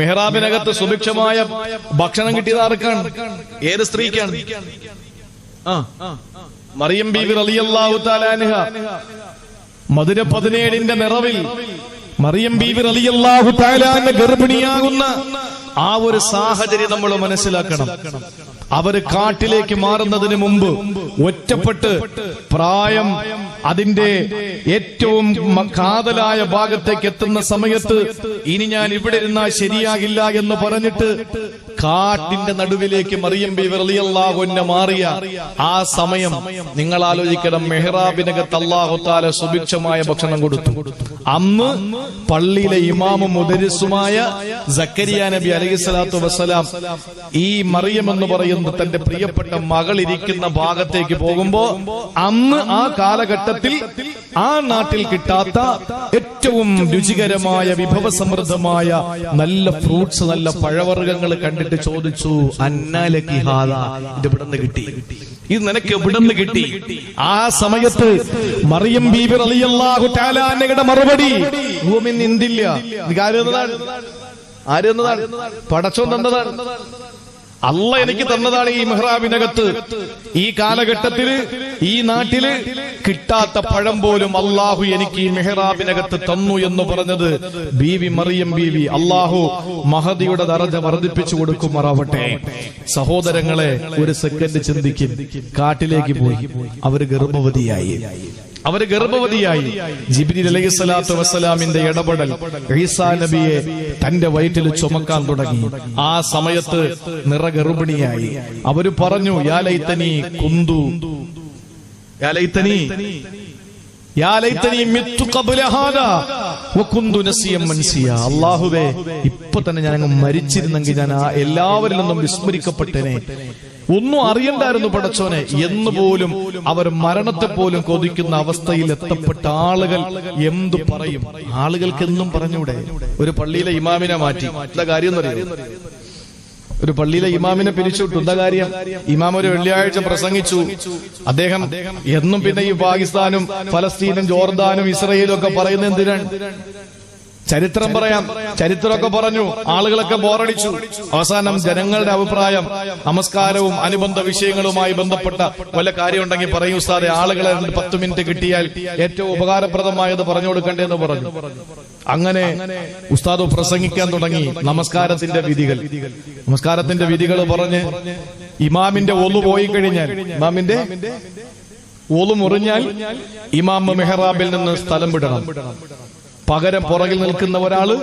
മെഹ്റാബിനകത്ത് സുഭിക്ഷമായ ഭക്ഷണം കിട്ടിയത് ആർക്കാണ്? ഏത് സ്ത്രീക്കാണ്? മറിയം ബീവി റളിയല്ലാഹു തആല അൻഹ മദീന 17ന്റെ നിറവിൽ മറിയം ബീവി റളിയല്ലാഹു തആല അൻഹ ഗർഭിണിയാകുന്ന ആ ഒരു സാഹചര്യം നമ്മൾ മനസ്സിലാക്കണം. അവര് കാട്ടിലേക്ക് മാറുന്നതിന് മുമ്പ് ഒറ്റപ്പെട്ട് പ്രായം അതിന്റെ ഏറ്റവും കാതലായ ഭാഗത്തേക്ക് എത്തുന്ന സമയത്ത് ഇനി ഞാൻ ഇവിടെ ഇരുന്നാൽ ശരിയാകില്ല എന്ന് പറഞ്ഞിട്ട് കാട്ടിന്റെ നടുവിലേക്ക് മറിയം ബീവി റളിയല്ലാഹു അൻഹ മാറിയ ആ സമയം നിങ്ങൾ ആലോചിക്കണം. മെഹ്റാബിനകത്ത് അല്ലാഹു തആല സുഭിക്ഷമായ ഭക്ഷണം കൊടുത്തു. അന്ന് പള്ളിയിലെ ഇമാമും മുദരിസുമായ സക്കരിയ നബി അലൈഹിസ്സലാത്തു വസ്സലാം ഈ മറിയം എന്ന് പറയുന്ന തന്റെ പ്രിയപ്പെട്ട മകൾ ഇരിക്കുന്ന ഭാഗത്തേക്ക് പോകുമ്പോ അന്ന് ആ കാലഘട്ടത്തിൽ ആ നാട്ടിൽ കിട്ടാത്ത ഏറ്റവും രുചികരമായ വിഭവസമൃദ്ധമായ നല്ല ഫ്രൂട്ട്സ്, നല്ല പഴവർഗ്ഗങ്ങൾ കണ്ടിട്ട് ചോദിച്ചു, അന്നാലക്കി ഹാദാ, ഇത് ഇവിടുന്ന് കിട്ടി, ഇത് നിനക്ക് ഇവിടുന്ന് കിട്ടി. ആ സമയത്ത് മറിയം ബീവി റളിയല്ലാഹു തആല അൻഹയുടെ മറുപടി എന്തില്ല, ആരെന്നതാണ്? പടച്ചോൻ തന്നതാണ്, അല്ല എനിക്ക് തന്നതാണ്. ഈ മെഹ്റാബിനകത്ത് ഈ കാലഘട്ടത്തില് ഈ നാട്ടില് കിട്ടാത്ത പഴം പോലും അള്ളാഹു എനിക്ക് ഈ മെഹ്റാബിനകത്ത് തന്നു എന്ന് പറഞ്ഞത് ബീവി മറിയം ബീവി. അള്ളാഹു മഹദിയുടെ ദറജ വർദ്ധിപ്പിച്ചു കൊടുക്കുമാറാവട്ടെ. സഹോദരങ്ങളെ, ഒരു സെക്കൻഡ് ചിന്തിക്കും. കാട്ടിലേക്ക് പോയി, അവര് ഗർഭവതിയായി. ജിബ്രീൽ അലൈഹിസ്സലാത്തു വസ്സലാമിന്റെ ഇടപെടൽ ഈസാ നബിയെ തന്റെ വയറ്റിൽ ചുമക്കാൻ തുടങ്ങി. ആ സമയത്ത് നിറഗർഭിണിയായി. അവര് പറഞ്ഞു, യാ ലൈതനി കുന്തു, യാ ലൈതനി മിത്തു ഖബ്ല ഹാദാ വകുന്തു നസിയം മൻസിയ. അല്ലാഹുവേ, ഇപ്പൊ തന്നെ ഞാൻ അങ്ങ് മരിച്ചിരുന്നെങ്കിൽ ഞാൻ എല്ലാവരിൽ നിന്നും വിസ്മരിക്കപ്പെട്ടനെ, ഒന്നും അറിയണ്ടായിരുന്നു പടച്ചോനെ എന്ന് പോലും അവർ മരണത്തെ പോലും കൊതിക്കുന്ന അവസ്ഥയിൽ എത്തപ്പെട്ട ആളുകൾ എന്തു പറയും? ആളുകൾക്ക് എന്നും പറഞ്ഞൂടെ? ഒരു പള്ളിയിലെ ഇമാമിനെ മാറ്റി, എന്താ കാര്യം എന്നറിയോ? ഒരു പള്ളിയിലെ ഇമാമിനെ പിരിച്ചുവിട്ടു, എന്താ കാര്യം? ഇമാം ഒരു വെള്ളിയാഴ്ച പ്രസംഗിച്ചു. അദ്ദേഹം എന്നും പിന്നെ ഈ പാകിസ്ഥാനും ഫലസ്തീനും ജോർദാനും ഇസ്രയേലും ഒക്കെ പറയുന്നത് എന്തിനാണ്? ചരിത്രം പറയാം. ചരിത്രമൊക്കെ പറഞ്ഞു, ആളുകളൊക്കെ ബോറടിച്ചു. അവസാനം ജനങ്ങളുടെ അഭിപ്രായം, നമസ്കാരവും അനുബന്ധ വിഷയങ്ങളുമായി ബന്ധപ്പെട്ട വല്ല കാര്യം ഉണ്ടെങ്കിൽ പറയൂ ഉസ്താദെ, ആളുകളെ 10 മിനിറ്റ് കിട്ടിയാൽ ഏറ്റവും ഉപകാരപ്രദമായത് പറഞ്ഞു കൊടുക്കണ്ടേന്ന് പറഞ്ഞു. അങ്ങനെ ഉസ്താദ് പ്രസംഗിക്കാൻ തുടങ്ങി. നമസ്കാരത്തിന്റെ വിധികൾ പറഞ്ഞ് ഇമാമിന്റെ ഒളു പോയി കഴിഞ്ഞാൽ, ഇമാമിന്റെ ഒളു മുറിഞ്ഞാൽ ഇമാം മെഹ്റാബിൽ നിന്ന് സ്ഥലം വിടണം. പകരം പുറകിൽ നിൽക്കുന്ന ഒരാള്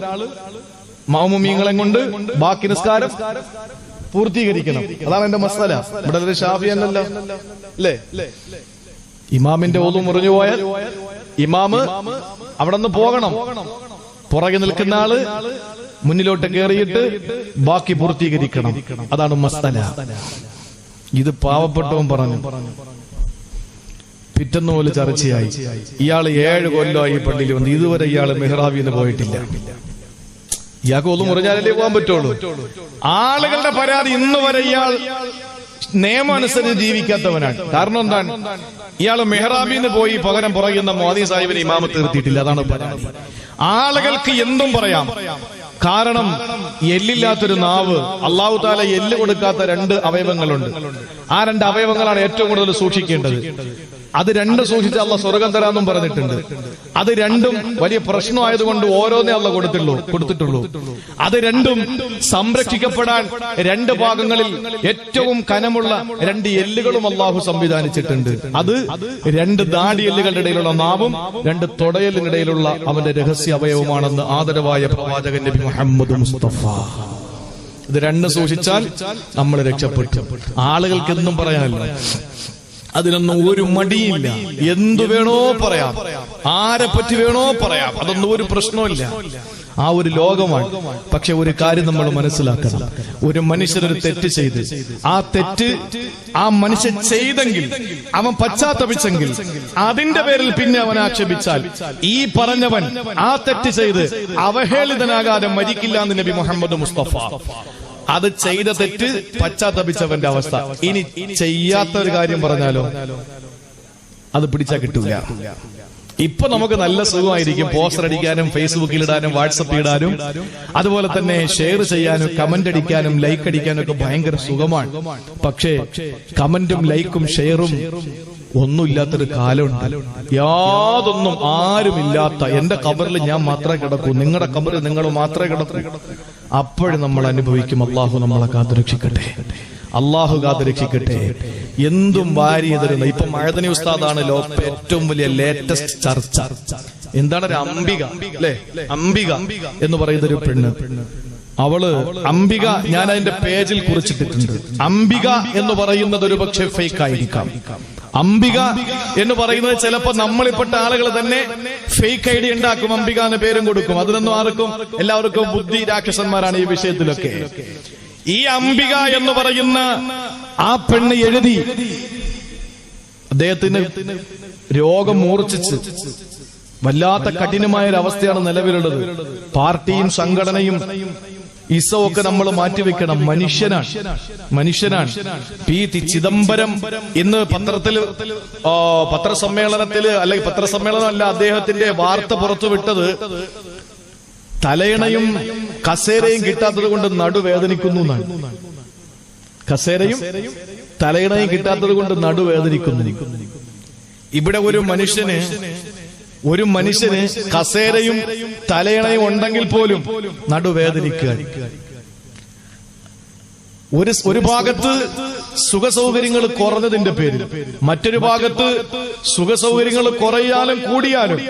മഅ്മുമീങ്ങളെ കൊണ്ട് ബാക്കി നിസ്കാരം പൂർത്തീകരിക്കണം. അതാണ് എന്റെ മസല. ഇവിടെ ഒരു ഷാഫി അല്ലല്ലോ അല്ലേ? ഇമാമിന്റെ ഒളു മുറിഞ്ഞു പോയാൽ ഇമാമ് അവിടെ നിന്ന് പോകണം. പുറകിൽ നിൽക്കുന്ന ആള് മുന്നിലോട്ട് കയറിയിട്ട് ബാക്കി പൂർത്തീകരിക്കണം. അതാണ് മസല. ഇത് പാവപ്പെട്ടവൻ പറഞ്ഞു. പിറ്റന്ന് പോലെ ചർച്ചയായി. ഇയാള് 7 കൊല്ലമായി ഈ പള്ളിയിൽ വന്ന് ഇതുവരെ ഇയാള് മെഹ്റാബിന്ന് പോയിട്ടില്ല. ഇയാൾക്ക് ഒന്നും മുറിഞ്ഞാലല്ലേ പോകാൻ പറ്റുള്ളൂ. ആളുകളുടെ പരാതി ഇന്ന് വരെ ഇയാൾ നിയമം അനുസരിച്ച് ജീവിക്കാത്തവനാണ്. കാരണം എന്താണ്? ഇയാള് മെഹ്റാബിന്ന് പോയി പകരം പറയുന്ന മുഅദ്ദിൻ സാഹിബിനെ ഇമാമത്ത് നിർത്തിയിട്ടില്ല. അതാണ് പരാതി. ആളുകൾക്ക് എന്തും പറയാം. കാരണം എല്ലില്ലാത്തൊരു നാവ്, അല്ലാഹു തആല എല്ല് കൊടുക്കാത്ത 2 അവയവങ്ങളുണ്ട്. ആ 2 അവയവങ്ങളാണ് ഏറ്റവും കൂടുതൽ സൂക്ഷിക്കേണ്ടത്. അത് 2 സൂക്ഷിച്ച് അള്ളാഹ് സ്വർഗം തരാമെന്നും പറഞ്ഞിട്ടുണ്ട്. അത് 2ഉം വലിയ പ്രശ്നമായതുകൊണ്ട് ഓരോന്നേ അള്ളാഹ് കൊടുത്തിട്ടുള്ളൂ. അത് 2ഉം സംരക്ഷിക്കപ്പെടാൻ 2 ഭാഗങ്ങളിൽ ഏറ്റവും കനമുള്ള 2 എല്ലുകളും അള്ളാഹു സംവിധാനിച്ചിട്ടുണ്ട്. അത് 2 ദാടി എല്ലുകളുടെ ഇടയിലുള്ള നാവും 2 തൊടയലിനിടയിലുള്ള അവന്റെ രഹസ്യ അവയവമാണെന്ന് ആദരവായ പ്രവാചകൻ നബി മുഹമ്മദ് മുസ്തഫ. ഇത് 2 സൂക്ഷിച്ചാൽ നമ്മൾ രക്ഷപ്പെട്ടു. ആളുകൾക്ക് എന്നും പറയാനല്ലോ, അതിനൊന്നും ഒരു മടിയില്ല. എന്തു വേണോ പറയാം, ആരെ പറ്റി വേണോ പറയാം, അതൊന്നും ഒരു പ്രശ്നമില്ല. ആ ഒരു ലോകമാണ്. പക്ഷെ ഒരു കാര്യം നമ്മൾ മനസ്സിലാക്കണം. ഒരു മനുഷ്യനൊരു തെറ്റ് ചെയ്ത് ആ തെറ്റ് ആ മനുഷ്യൻ ചെയ്തെങ്കിൽ, അവൻ പശ്ചാത്തപിച്ചെങ്കിൽ, അതിന്റെ പേരിൽ പിന്നെ അവൻ ആക്ഷേപിച്ചാൽ ഈ പറഞ്ഞവൻ ആ തെറ്റ് ചെയ്ത് അവഹേളിതനാകാതെ മരിക്കില്ല എന്ന് നബി മുഹമ്മദ് മുസ്തഫ. അത് ചെയ്ത തെറ്റ് പശ്ചാത്തപിച്ചവന്റെ അവസ്ഥ. ഇനി ചെയ്യാത്ത ഒരു കാര്യം പറഞ്ഞാലോ അത് പിടിച്ചാ കിട്ടൂല. ഇപ്പൊ നമുക്ക് നല്ല സുഖമായിരിക്കും പോസ്റ്റർ അടിക്കാനും ഫേസ്ബുക്കിൽ ഇടാനും വാട്സപ്പിൽ ഇടാനും അതുപോലെ തന്നെ ഷെയർ ചെയ്യാനും കമന്റ് അടിക്കാനും ലൈക്ക് അടിക്കാനും ഒക്കെ ഭയങ്കര സുഖമാണ്. പക്ഷേ കമന്റും ലൈക്കും ഷെയറും ഒന്നുമില്ലാത്തൊരു കാലമുണ്ട്. യാതൊന്നും ആരുമില്ലാത്ത എന്റെ ഖബറിൽ ഞാൻ മാത്രമേ കിടക്കൂ, നിങ്ങളുടെ ഖബറിൽ നിങ്ങൾ മാത്രമേ കിടക്കൂ. അപ്പോഴും നമ്മൾ അനുഭവിക്കും. അള്ളാഹു നമ്മളെ കാത്തുരക്ഷിക്കട്ടെ, അള്ളാഹു കാത്തുരക്ഷിക്കട്ടെ. എന്തും വാരിയെതിരുന്ന ഇപ്പൊ മഴദനി ഉസ്താദാണ് ഏറ്റവും വലിയ ലേറ്റസ്റ്റ് ചർച്ച. എന്താണ് ഒരു അംബിക അല്ലെ? അംബിക എന്ന് പറയുന്ന ഒരു പെണ്ണ്, അവള് അംബിക, ഞാൻ അതിന്റെ പേജിൽ കുറിച്ചിട്ടിട്ടുണ്ട്. അംബിക എന്ന് പറയുന്നത് ഒരു പക്ഷെ ഫേക്ക് ആയിരിക്കാം. അംബിക എന്ന് പറയുന്നത് ചിലപ്പോ നമ്മളിൽപ്പെട്ട ആളുകൾ തന്നെ ഫേക്ക് ഐഡി ഉണ്ടാക്കും, അംബിക എന്ന പേരും കൊടുക്കും. അതിനൊന്നും ആർക്കും, എല്ലാവർക്കും ബുദ്ധി രാക്ഷസന്മാരാണ് ഈ വിഷയത്തിലൊക്കെ. ഈ അംബിക എന്ന് പറയുന്ന ആ പെണ്ണ് എഴുതി, അദ്ദേഹത്തിന് രോഗം മൂർച്ഛിച്ച് വല്ലാത്ത കഠിനമായ ഒരു അവസ്ഥയാണ് നിലവിലുള്ളത്. പാർട്ടിയും സംഘടനയും ഇസമൊക്കെ നമ്മൾ മാറ്റിവെക്കണം. മനുഷ്യനാണ്. പി ചിദംബരം ഇന്ന് പത്രസമ്മേളനത്തില് അല്ലെങ്കിൽ പത്രസമ്മേളനമല്ല, അദ്ദേഹത്തിന്റെ വാർത്ത പുറത്തുവിട്ടത് തലയണയും കസേരയും കിട്ടാത്തത് കൊണ്ട് നടുവേദനിക്കുന്നു എന്നാണ്. കസേരയും തലയണയും കിട്ടാത്തത് കൊണ്ട് നടുവേദനിക്കുന്നു. ഇവിടെ ഒരു മനുഷ്യന് കസേരയും തലയണയും ഉണ്ടെങ്കിൽ പോലും നടുവേദനിക്കുക. ഒരു ഭാഗത്ത് സുഖസൗകര്യങ്ങൾ കുറഞ്ഞതിന്റെ പേരിൽ, മറ്റൊരു ഭാഗത്ത് സുഖസൗകര്യങ്ങൾ കുറയാലും കൂടിയാലും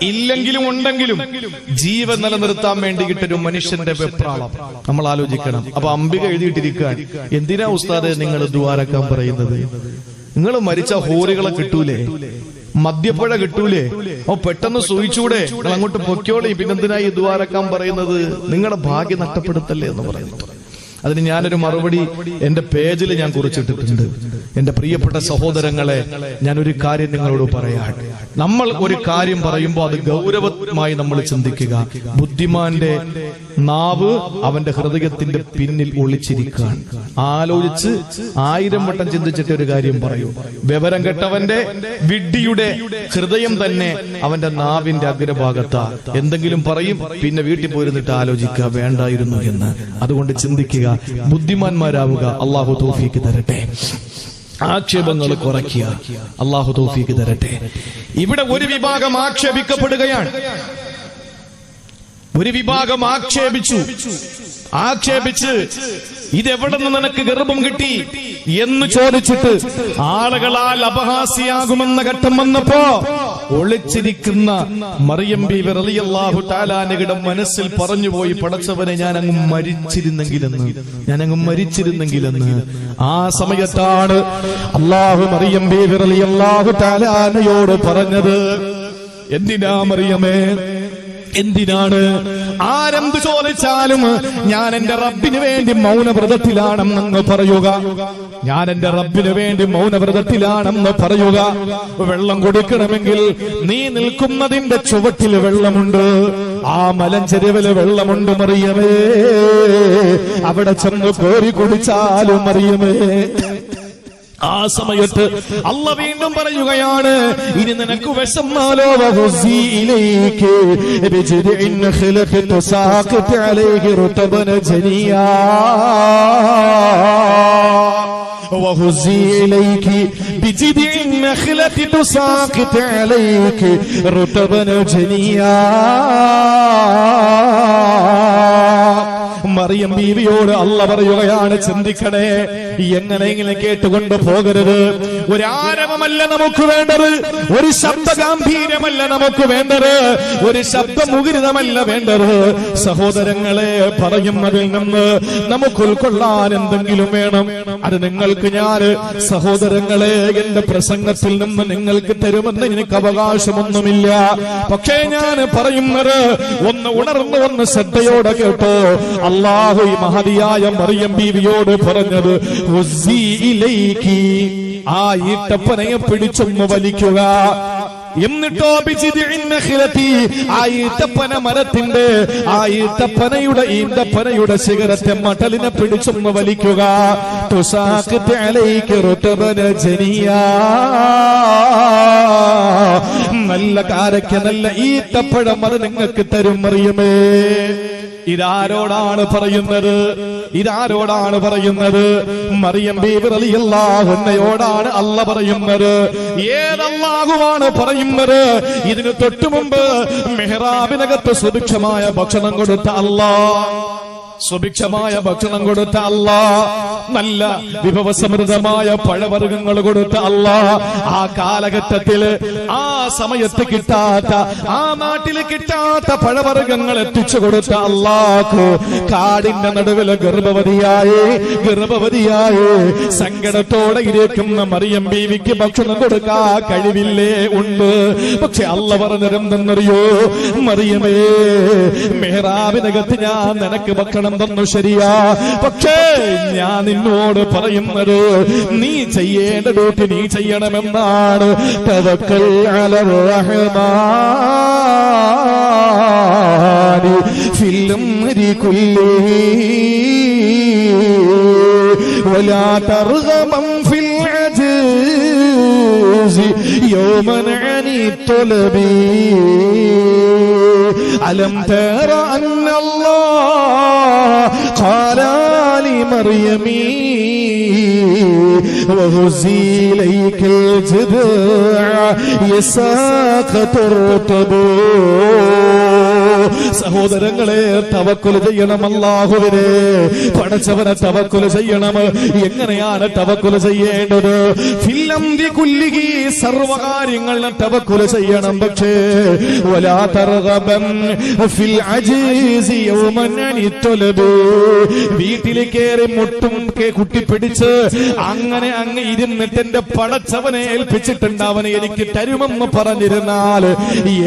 ഇല്ലെങ്കിലും ഉണ്ടെങ്കിലും ജീവൻ നിലനിർത്താൻ വേണ്ടിയിട്ടൊരു മനുഷ്യന്റെ വെപ്രാളം നമ്മൾ ആലോചിക്കണം. അപ്പൊ അംബിക എഴുതിയിട്ടിരിക്കാൻ, എന്തിനാ ഉസ്താദെ നിങ്ങൾ ദുആരക്കാൻ പറയുന്നത്? നിങ്ങൾ മരിച്ച ഹോറികളെ കിട്ടൂലേ, മദ്യപ്പുഴ കിട്ടൂലേ, പെട്ടെന്ന് സൂയിച്ചൂടെ, നിങ്ങൾ അങ്ങോട്ട് പൊക്കോളി, പിന്നെന്തിനാ ഈ ദുആരക്കാൻ പറയുന്നത്? നിങ്ങളുടെ ഭാഗ്യം നഷ്ടപ്പെടുത്തല്ലേ എന്ന് പറയുന്നത്. അതിന് ഞാനൊരു മറുപടി എന്റെ പേജിൽ ഞാൻ കുറിച്ചിട്ടിട്ടുണ്ട്. എന്റെ പ്രിയപ്പെട്ട സഹോദരങ്ങളെ, ഞാനൊരു കാര്യം നിങ്ങളോട് പറയാം. നമ്മൾ ഒരു കാര്യം പറയുമ്പോൾ അത് ഗൗരവമായി നമ്മൾ ചിന്തിക്കുക. ബുദ്ധിമാന്റെ നാവ് അവന്റെ ഹൃദയത്തിന്റെ പിന്നിൽ ഒളിച്ചിരിക്കാൻ ആലോചിച്ച് 1000 വട്ടം ചിന്തിച്ചിട്ട് ഒരു കാര്യം പറയൂ. വിവരം കെട്ടവന്റെ വിഡ്ഢിയുടെ ഹൃദയം തന്നെ അവന്റെ നാവിന്റെ അഗ്രഭാഗത്താ. എന്തെങ്കിലും പറയും, പിന്നെ വീട്ടിൽ പോയിരുന്നിട്ട് ആലോചിക്കുക വേണ്ടായിരുന്നു എന്ന്. അതുകൊണ്ട് ചിന്തിക്കുക, ബുദ്ധിമാന്മാരാവുക. അള്ളാഹു തൗഫീക്ക് തരട്ടെ. ആക്ഷേപങ്ങൾ കുറയ്ക്കുക. അള്ളാഹു തൗഫീക്ക് തരട്ടെ. ഇവിടെ ഒരു വിഭാഗം ആക്ഷേപിക്കപ്പെടുകയാണ്. ഒരു വിഭാഗം ആക്ഷേപിച്ച് ഇതെവിടെ നിന്ന് നിനക്ക് ഗർഭം കിട്ടി എന്ന് ചോദിച്ചിട്ട് ആളുകളാൽ അപഹാസ്യാകുമെന്ന ഘട്ടം വന്നപ്പോ ഒളിച്ചിരിക്കുന്ന മറിയം ബീവി റളിയല്ലാഹു തആല അൻഹയുടെ മനസ്സിൽ പറഞ്ഞുപോയി, പടച്ചവനെ ഞാനങ്ങ് മരിച്ചിരുന്നെങ്കിലെന്ന്. ആ സമയത്താണ് അല്ലാഹു മറിയം ബീവി റളിയല്ലാഹു തആല അൻഹയോട് പറഞ്ഞത്, എന്തിനാ മറിയമേ, എന്തിനാണ്? ആരെന്ത് ചോദിച്ചാലും ഞാൻ എന്റെ റബ്ബിന് വേണ്ടി മൗനവ്രതത്തിലാണെന്ന് പറയുക. ഞാൻ എന്റെ റബ്ബിന് വേണ്ടി മൗനവ്രതത്തിലാണെന്ന് പറയുക. വെള്ളം കൊടുക്കണമെങ്കിൽ നീ നിൽക്കുന്നതിന്റെ ചുവട്ടിൽ വെള്ളമുണ്ട്, ആ മലഞ്ചെരുവില് വെള്ളമുണ്ട് മറിയമേ, അവിടെ ചെന്ന് കോരി കുടിച്ചാലും മറിയമേ. ആ സമയത്ത് അല്ല വീണ്ടും പറയുകയാണ്, ഇനി നിനക്ക് വിശന്നാലോ وهزي إليك بجذع النخلة تساقط عليك رطبا جنيا. മറിയം ബീവിയോട് അല്ല പറയുകയാണ്, ചിന്തിക്കണേ, എങ്ങനെയെങ്കിലും കേട്ടുകൊണ്ട് പോകരുത്. ഒരു ആരവമല്ല നമുക്ക് വേണ്ടത്, ഒരു ശബ്ദ ഗാംഭീര്യമല്ല നമുക്ക് വേണ്ടത്, ഒരു ശബ്ദമുഖരിതമല്ല വേണ്ടത്. സഹോദരങ്ങളെ, പറയുന്നതിൽ നിന്ന് നമുക്ക് ഉൾക്കൊള്ളാൻ എന്തെങ്കിലും വേണം. അത് നിങ്ങൾക്ക് ഞാൻ സഹോദരങ്ങളെ എന്റെ പ്രസംഗത്തിൽ നിന്ന് നിങ്ങൾക്ക് തരുമെന്ന് എനിക്ക് അവകാശമൊന്നുമില്ല. പക്ഷേ ഞാൻ പറയുന്നത് ഒന്ന് ഉണർന്നു, ഒന്ന് ശ്രദ്ധയോടെ കേട്ടോ. അല്ലാഹു ഈ മഹതിയായ മറിയം ബീവിയോട് പറഞ്ഞത്, ഉസ്സി ഇലൈകി, ആ ഈട്ടപ്പനയെ പിടിച്ചൊന്ന് വലിക്കുക. എന്നിട്ടോ ആ ഈത്തപ്പന മരത്തിന്റെ ആ ഈന്തപ്പനയുടെ ശിഖരത്തെ മട്ടലിനെ പിടിച്ചൊന്ന് വലിക്കുക. നല്ല കാരയ്ക്ക, നല്ല ഈത്തപ്പഴം അത് നിങ്ങൾക്ക് തരും മറിയമേ. ഇതാരോടാണ് പറയുന്നത്? ഇതാരോടാണ് പറയുന്നത്? മറിയം ബീവി റളിയല്ലാഹു അൻഹയോടാണ് അല്ലാഹു പറയുന്നത്. ഏതല്ലാഹുവാണ് പറയുന്നത്? ഇതിന് തൊട്ടു മുമ്പ് മിഹ്റാബിനകത്ത് സുഭിക്ഷമായ ഭക്ഷണം കൊടുത്ത അല്ലാഹ്, സുഭിക്ഷമായ ഭക്ഷണം കൊടുത്ത അല്ലാഹ്, നല്ല വിഭവസമൃദ്ധമായ പഴവർഗ്ഗങ്ങൾ കൊടുത്ത അല്ലാഹ്, ആ കാലഘട്ടത്തിൽ ആ സമയത്ത് കിട്ടാത്ത, ആ നാട്ടിൽ കിട്ടാത്ത പഴവർഗ്ഗങ്ങൾ എത്തിച്ചു കൊടുത്ത അല്ലാഹു കാടിന്റെ നടുവിൽ ഗർഭവതിയായി സങ്കടത്തോടെ ഇരിക്കുന്ന മറിയം ബീവിക്ക് ഭക്ഷണം കൊടുക്കാൻ കഴിവില്ലേ? ഉണ്ട്. പക്ഷെ അല്ലാഹ് പറഞ്ഞിരുന്നെന്നറിയോ? മറിയമേ, മിഹ്റാബിനകത്ത് ഞാൻ നിനക്ക് ഭക്ഷണം തന്നു, ശരിയാ. പക്ഷേ ഞാൻ നിന്നോട് പറയുന്നത് നീ ചെയ്യേണ്ട ഡ്യൂട്ടി നീ ചെയ്യണമെന്നാണ്. തവക്കൽ അലർ റഹ്മാനി ഫിൽ അംരി കുല്ലി വലാ തർഗമൻ ഫിൽ അജ്സി യൗമൻ അനി തുലബി അലം തറ അന്നല്ലാഹ് ഖാല لمريم وهزي إليك الجذع يساقط الرطب. സഹോദരങ്ങളെ, തവക്കുൽ ചെയ്യണം അല്ലാഹുവിനെ. പടച്ചവനെ തവക്കുൽ ചെയ്യണം. എങ്ങനെയാണ് തവക്കുൽ ചെയ്യേണ്ടത്? ഫിൽ അംരി കുല്ലിഹി, സർവകാര്യങ്ങളിലും തവക്കുൽ ചെയ്യണം. പക്ഷേ വലാ തർഗബൻ ഫിൽ അജീസി യൗമൻ അനി തുലബ്, വീട്ടിലേക്ക് കയറി മുട്ടും കുട്ടിപ്പിടിച്ച് അങ്ങനെ അങ്ങ് ഇരുന്നിട്ട് എന്റെ പടച്ചവനെ ഏൽപ്പിച്ചിട്ടുണ്ട്, അവനെ എനിക്ക് തരുമെന്ന് പറഞ്ഞിരുന്നാൽ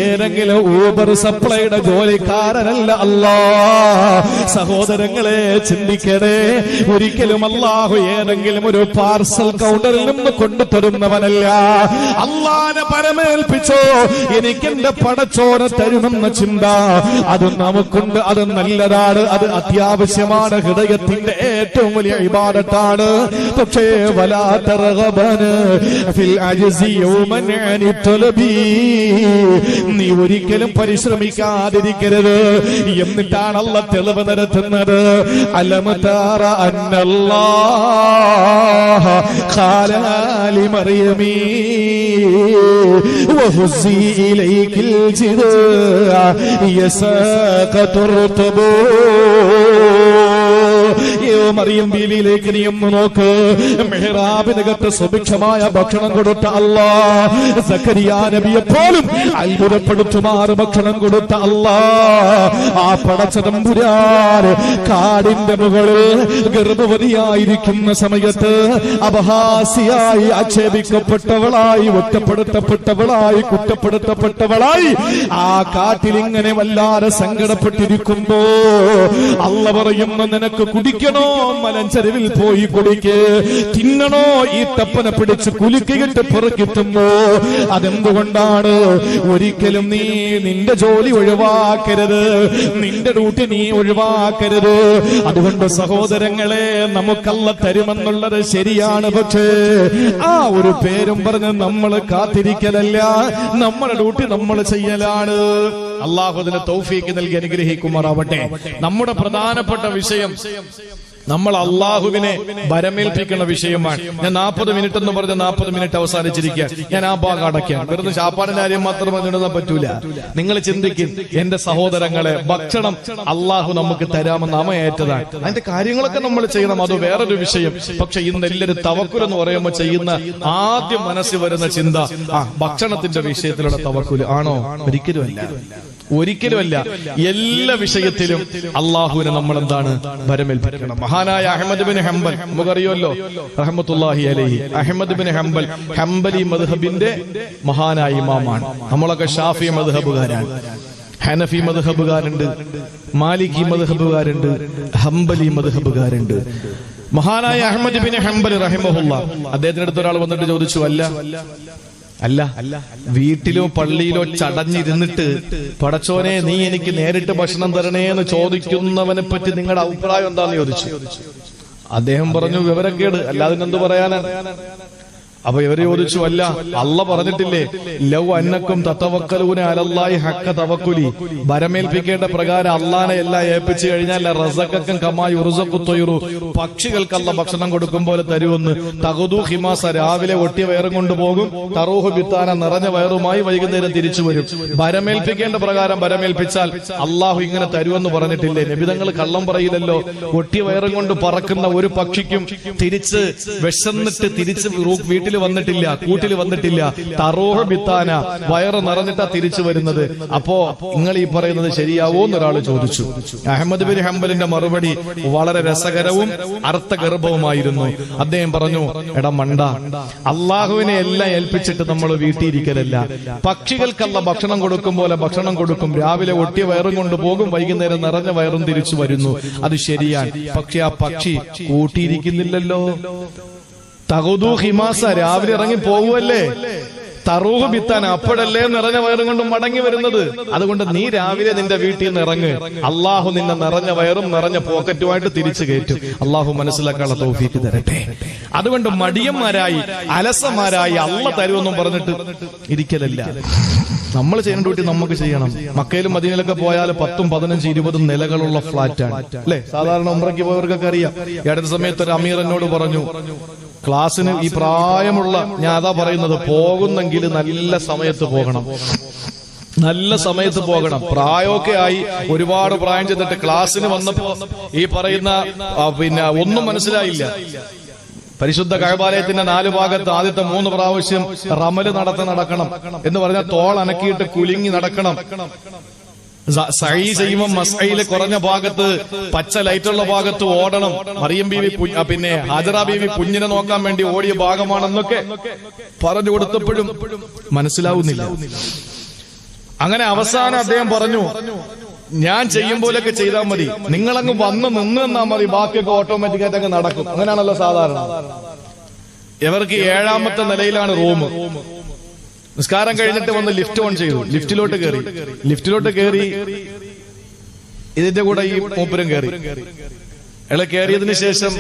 ഏതെങ്കിലും ഊബർ സപ്ലൈയുടെ ജോലിക്കാരനല്ല അല്ലാഹ്. സഹോദരങ്ങളെ ചിന്തിക്കണേ, ഒരിക്കലും അല്ലാഹു ഏതെങ്കിലും ഒരു പാർസൽ കൗണ്ടറിൽ നിന്ന് കൊണ്ടുതരുന്നവനല്ല. അല്ലാഹനെ പരമേൽപ്പിച്ചോ എനിക്ക് എന്റെ പടച്ചോനെ തരുമെന്ന ചിന്ത അത് നമുക്കുണ്ട്. അത് നല്ലതാണ്, അത് അത്യാവശ്യമാണ്, ഹൃദയത്തിന്റെ ഏറ്റവും വലിയ ഇബാദത്താണ്. പക്ഷേ വലാ തർഗബൻ ഫിൽ അജ്സി യൗമൻ അനി തുലബി, നീ ഒരിക്കലും പരിശ്രമിക്കാതിരിക്കരുത്. എന്നിട്ടാണ് അല്ലാഹ് തെളിവ് നടത്തുന്നത്. അലം തറ അന്നല്ലാഹ ഖാല ലിമർയമി വഹുസി ഇലൈകിൽ ജിദാ യസാഖതുർ റത്ബു. മറിയം ബീവിയിലേക്ക് നീ ഒന്ന് നോക്ക്. മിഹ്റാബിനകത്ത് സുഭിക്ഷമായ ഭക്ഷണം കൊടുത്ത അല്ലാഹ്, സക്കരിയാ നബിയെ പോലും അത്ഭുതപ്പെടുത്തുമാറ് ഭക്ഷണം കൊടുത്ത അല്ലാഹ്, ആ പടച്ചതമ്പുരാൻ കാടിന്റെ മുകളിൽ ഗർഭവതിയായിരിക്കുന്ന സമയത്ത് അപഹാസ്യായി ആക്ഷേപിക്കപ്പെട്ടവളായി, ഒറ്റപ്പെടുത്തപ്പെട്ടവളായി, കുറ്റപ്പെടുത്തപ്പെട്ടവളായി ആ കാട്ടിൽ ഇങ്ങനെ വല്ലാതെ സങ്കടപ്പെട്ടിരിക്കുമ്പോ അല്ലാഹ് പറയുന്നു, നിനക്ക് കുടിക്കണോ? മലഞ്ചെരുവിൽ പോയി കുടിക്ക്. തിന്നണോ? ഈ തപ്പനെ പിടിച്ച് കുലുക്കിയിട്ട് പുറക്കിത്തുമ്പോ. അതെന്തുകൊണ്ടാണ്? ഒരിക്കലും നീ നിന്റെ ജോലി ഒഴിവാക്കരുത്, നിന്റെ ഡ്യൂട്ടി നീ ഒഴിവാക്കരുത്. അതുകൊണ്ട് സഹോദരങ്ങളെ, നമുക്കല്ല തരുമെന്നുള്ളത് ശരിയാണ്. പക്ഷേ ആ ഒരു പേരും പറഞ്ഞ് നമ്മൾ കാത്തിരിക്കലല്ല, നമ്മുടെ ഡ്യൂട്ടി നമ്മൾ ചെയ്യലാണ്. അല്ലാഹു അതിന് തൗഫീഖ് നൽകി അനുഗ്രഹിക്കുമാറാവട്ടെ. നമ്മുടെ പ്രധാനപ്പെട്ട വിഷയം നമ്മൾ അള്ളാഹുവിനെ ഭരമേൽപ്പിക്കുന്ന വിഷയമാണ്. ഞാൻ 40 മിനിറ്റ് എന്ന് പറഞ്ഞ 40 മിനിറ്റ് അവസാനിച്ചിരിക്കുക. ഞാൻ ആ ഭാഗം അടയ്ക്കാം. വെറുതെ ശാപ്പാടിന്റെ കാര്യം മാത്രം പറഞ്ഞിടാൻ പറ്റൂല. നിങ്ങൾ ചിന്തിക്കും, എന്റെ സഹോദരങ്ങളെ, ഭക്ഷണം അള്ളാഹു നമുക്ക് തരാമെന്ന് നാമ ഏറ്റതാണ്. അതിന്റെ കാര്യങ്ങളൊക്കെ നമ്മൾ ചെയ്യണം, അത് വേറൊരു വിഷയം. പക്ഷെ ഇന്ന് എല്ലാവരും തവക്കുൽ എന്ന് പറയുമ്പോൾ ചെയ്യുന്ന ആദ്യം മനസ്സിൽ വരുന്ന ചിന്ത ഭക്ഷണത്തിന്റെ വിഷയത്തിലുള്ള തവക്കുൽ ആണോ? ഒരിക്കലുമല്ല, ഒരിക്കലുമല്ല. എല്ലാ വിഷയത്തിലും അള്ളാഹുവിനെ നമ്മൾ എന്താണ് ഭരമേൽപ്പിക്കണം. മഹാനായ അഹ്മദ് ബിൻ ഹംബൽ നമുക്കറിയുമല്ലോ, റഹ്മത്തുള്ളാഹി അലൈഹി. അഹ്മദ് ബിൻ ഹംബൽ ഹംബലി മദ്ഹബിന്റെ മഹാനായ ഇമാമാണ്. നമ്മളൊക്കെ ഷാഫി മദ്ഹബുകാരാണ്, ഹനഫി മദ്ഹബുകാരുണ്ട്, മാലിക്കി മദ്ഹബുകാരുണ്ട്, ഹംബലി മദ്ഹബുകാരുണ്ട്. മഹാനായ അഹ്മദ് ബിൻ ഹംബൽ റഹിമഹുല്ലാ, അദ്ദേഹത്തിന്റെ അടുത്ത് ഒരാൾ വന്നിട്ട് ചോദിച്ചു, അല്ല വീട്ടിലോ പള്ളിയിലോ ചടഞ്ഞിരുന്നിട്ട് പടച്ചോനെ നീ എനിക്ക് നേരിട്ട് ഭക്ഷണം തരണേ എന്ന് ചോദിക്കുന്നവനെ പറ്റി നിങ്ങളുടെ അഭിപ്രായം എന്താന്ന് ചോദിച്ചു. അദ്ദേഹം പറഞ്ഞു, വിവരക്കേട്, അല്ലാതെ എന്ത് പറയാനാണ്. അപ്പൊ ഇവര് ചോദിച്ചു, അല്ല അള്ള പറഞ്ഞിട്ടില്ലേ ലൗ അന്നക്കും തതവക്കലൂന അലല്ലാഹി ഹഖ തവക്കുലി, ഭരമേൽപ്പിക്കേണ്ട പ്രകാരം അള്ളാനെ എല്ലാം ഏൽപ്പിച്ചു കഴിഞ്ഞാൽ റസഖക്കും കമാ യുർസഖു ത്വയ്റു, പക്ഷികൾക്ക് അള്ള ഭക്ഷണം കൊടുക്കും പോലെ തരുമെന്ന്. തഖദു ഹിമാസ, രാവിലെ ഒട്ടിയ വയറും കൊണ്ടുപോകും. തറൂഹു ബിത്താന, നിറഞ്ഞ വയറുമായി വൈകുന്നേരം തിരിച്ചു വരും. ഭരമേൽപ്പിക്കേണ്ട പ്രകാരം ഭരമേൽപ്പിച്ചാൽ അള്ളാഹു ഇങ്ങനെ തരുമെന്ന് പറഞ്ഞിട്ടില്ലേ? നബിതങ്ങൾ കള്ളം പറയില്ലല്ലോ. ഒട്ടിയ വയറും കൊണ്ട് പറക്കുന്ന ഒരു പക്ഷിക്കും തിരിച്ച് വിശന്നിട്ട് തിരിച്ച് വീട്ടിൽ വന്നിട്ടില്ല, കൂട്ടിൽ വന്നിട്ടില്ല. തറൂഹ ബിത്താന, വയറ് നിറഞ്ഞിട്ടാ തിരിച്ചു വരുന്നത്. അപ്പോ നിങ്ങൾ ഈ പറയുന്നത് ശരിയാവോ എന്നൊരാൾ ചോദിച്ചു. അഹ്മദ് ബിൻ ഹംബലിന്റെ മറുപടി വളരെ രസകരവും അർത്ഥഗർഭവുമായിരുന്നു. അദ്ദേഹം പറഞ്ഞു, എടാ മണ്ട, അള്ളാഹുവിനെ എല്ലാം ഏൽപ്പിച്ചിട്ട് നമ്മൾ വീട്ടിയിരിക്കലല്ല. പക്ഷികൾക്കല്ല ഭക്ഷണം കൊടുക്കും പോലെ ഭക്ഷണം കൊടുക്കും. രാവിലെ ഒട്ടിയ വയറും കൊണ്ട് പോകും, വൈകുന്നേരം നിറഞ്ഞ വയറും തിരിച്ചു വരുന്നു. അത് ശരിയാണ്. പക്ഷെ ആ പക്ഷി കൂട്ടിയിരിക്കുന്നില്ലല്ലോ. തഖദു ഹിമാസ, രാവിലെ ഇറങ്ങി പോകുമല്ലേ. തറൂഹ് ബിത്താൻ, അപ്പോഴല്ലേ നിറഞ്ഞ വയറും കൊണ്ട് മടങ്ങി വരുന്നത്. അതുകൊണ്ട് നീ രാവിലെ നിന്റെ വീട്ടിൽ നിന്ന് ഇറങ്ങ്. അള്ളാഹു നിന്നെ നിറഞ്ഞ വയറും നിറഞ്ഞ പോക്കറ്റുമായിട്ട് തിരിച്ചു കയറ്റും. അള്ളാഹു മനസ്സിലാക്കാനുള്ള തൗഫീഖ് തരട്ടെ. അതുകൊണ്ട് മടിയന്മാരായി അലസന്മാരായി അള്ള തരുമെന്നും പറഞ്ഞിട്ട് ഇരിക്കലല്ല. നമ്മൾ ചെയ്യുന്ന ഡ്യൂട്ടി നമുക്ക് ചെയ്യണം. മക്കയിലും മദീനയിലൊക്കെ പോയാൽ 10, 15, 20 നിലകളുള്ള ഫ്ലാറ്റാണ് അല്ലെ. സാധാരണ ഉംറയ്ക്ക് പോയവർക്കൊക്കെ അറിയാം. ഈ അടുത്ത സമയത്ത് ഒരു അമീർ എന്നോട് പറഞ്ഞു, ക്ലാസ്സിന് ഈ പ്രായമുള്ള, ഞാൻ അതാ പറയുന്നത്, പോകുന്നെങ്കിൽ നല്ല സമയത്ത് പോകണം, നല്ല സമയത്ത് പോകണം. പ്രായമൊക്കെ ആയി, ഒരുപാട് പ്രായം ചെയ്തിട്ട് ക്ലാസ്സിന് വന്നപ്പോ ഈ പറയുന്ന ഒന്നും മനസ്സിലായില്ല. പരിശുദ്ധ കഅബാലയത്തിന്റെ 4 ഭാഗത്ത് ആദ്യത്തെ 3 പ്രാവശ്യം റമല് നടക്കണം എന്ന് പറഞ്ഞാൽ തോൾ അനക്കിയിട്ട് കുലുങ്ങി നടക്കണം. സഈ ചെയ്യുമ്പോൾ മസ്അയിലെ കുറഞ്ഞ ഭാഗത്ത് പച്ച ലൈറ്റുള്ള ഭാഗത്ത് ഓടണം. മറിയം ബീവി പിന്നെ ഹാജറ ബീവി കുഞ്ഞിനെ നോക്കാൻ വേണ്ടി ഓടിയ ഭാഗമാണെന്നൊക്കെ പറഞ്ഞു കൊടുത്തപ്പോഴും മനസ്സിലാവുന്നില്ല. അങ്ങനെ അവസാനം അദ്ദേഹം പറഞ്ഞു, ഞാൻ ചെയ്യും പോലെയൊക്കെ ചെയ്താൽ മതി, നിങ്ങളങ്ങ് വന്ന് നിന്ന് തന്നാ മതി, ബാക്കിയൊക്കെ ഓട്ടോമാറ്റിക്കായിട്ട് അങ്ങ് നടക്കും. അങ്ങനെയാണല്ലോ സാധാരണ. ഇവർക്ക് 7ാമത്തെ നിലയിലാണ് റൂം. നിസ്കാരം കഴിഞ്ഞിട്ട് വന്ന് ലിഫ്റ്റ് ഓൺ ചെയ്തു. ലിഫ്റ്റിലോട്ട് കയറി ഇതിന്റെ കൂടെ ഈ മൂപ്പരും കയറി. അയാളെ കയറിയതിനു ശേഷം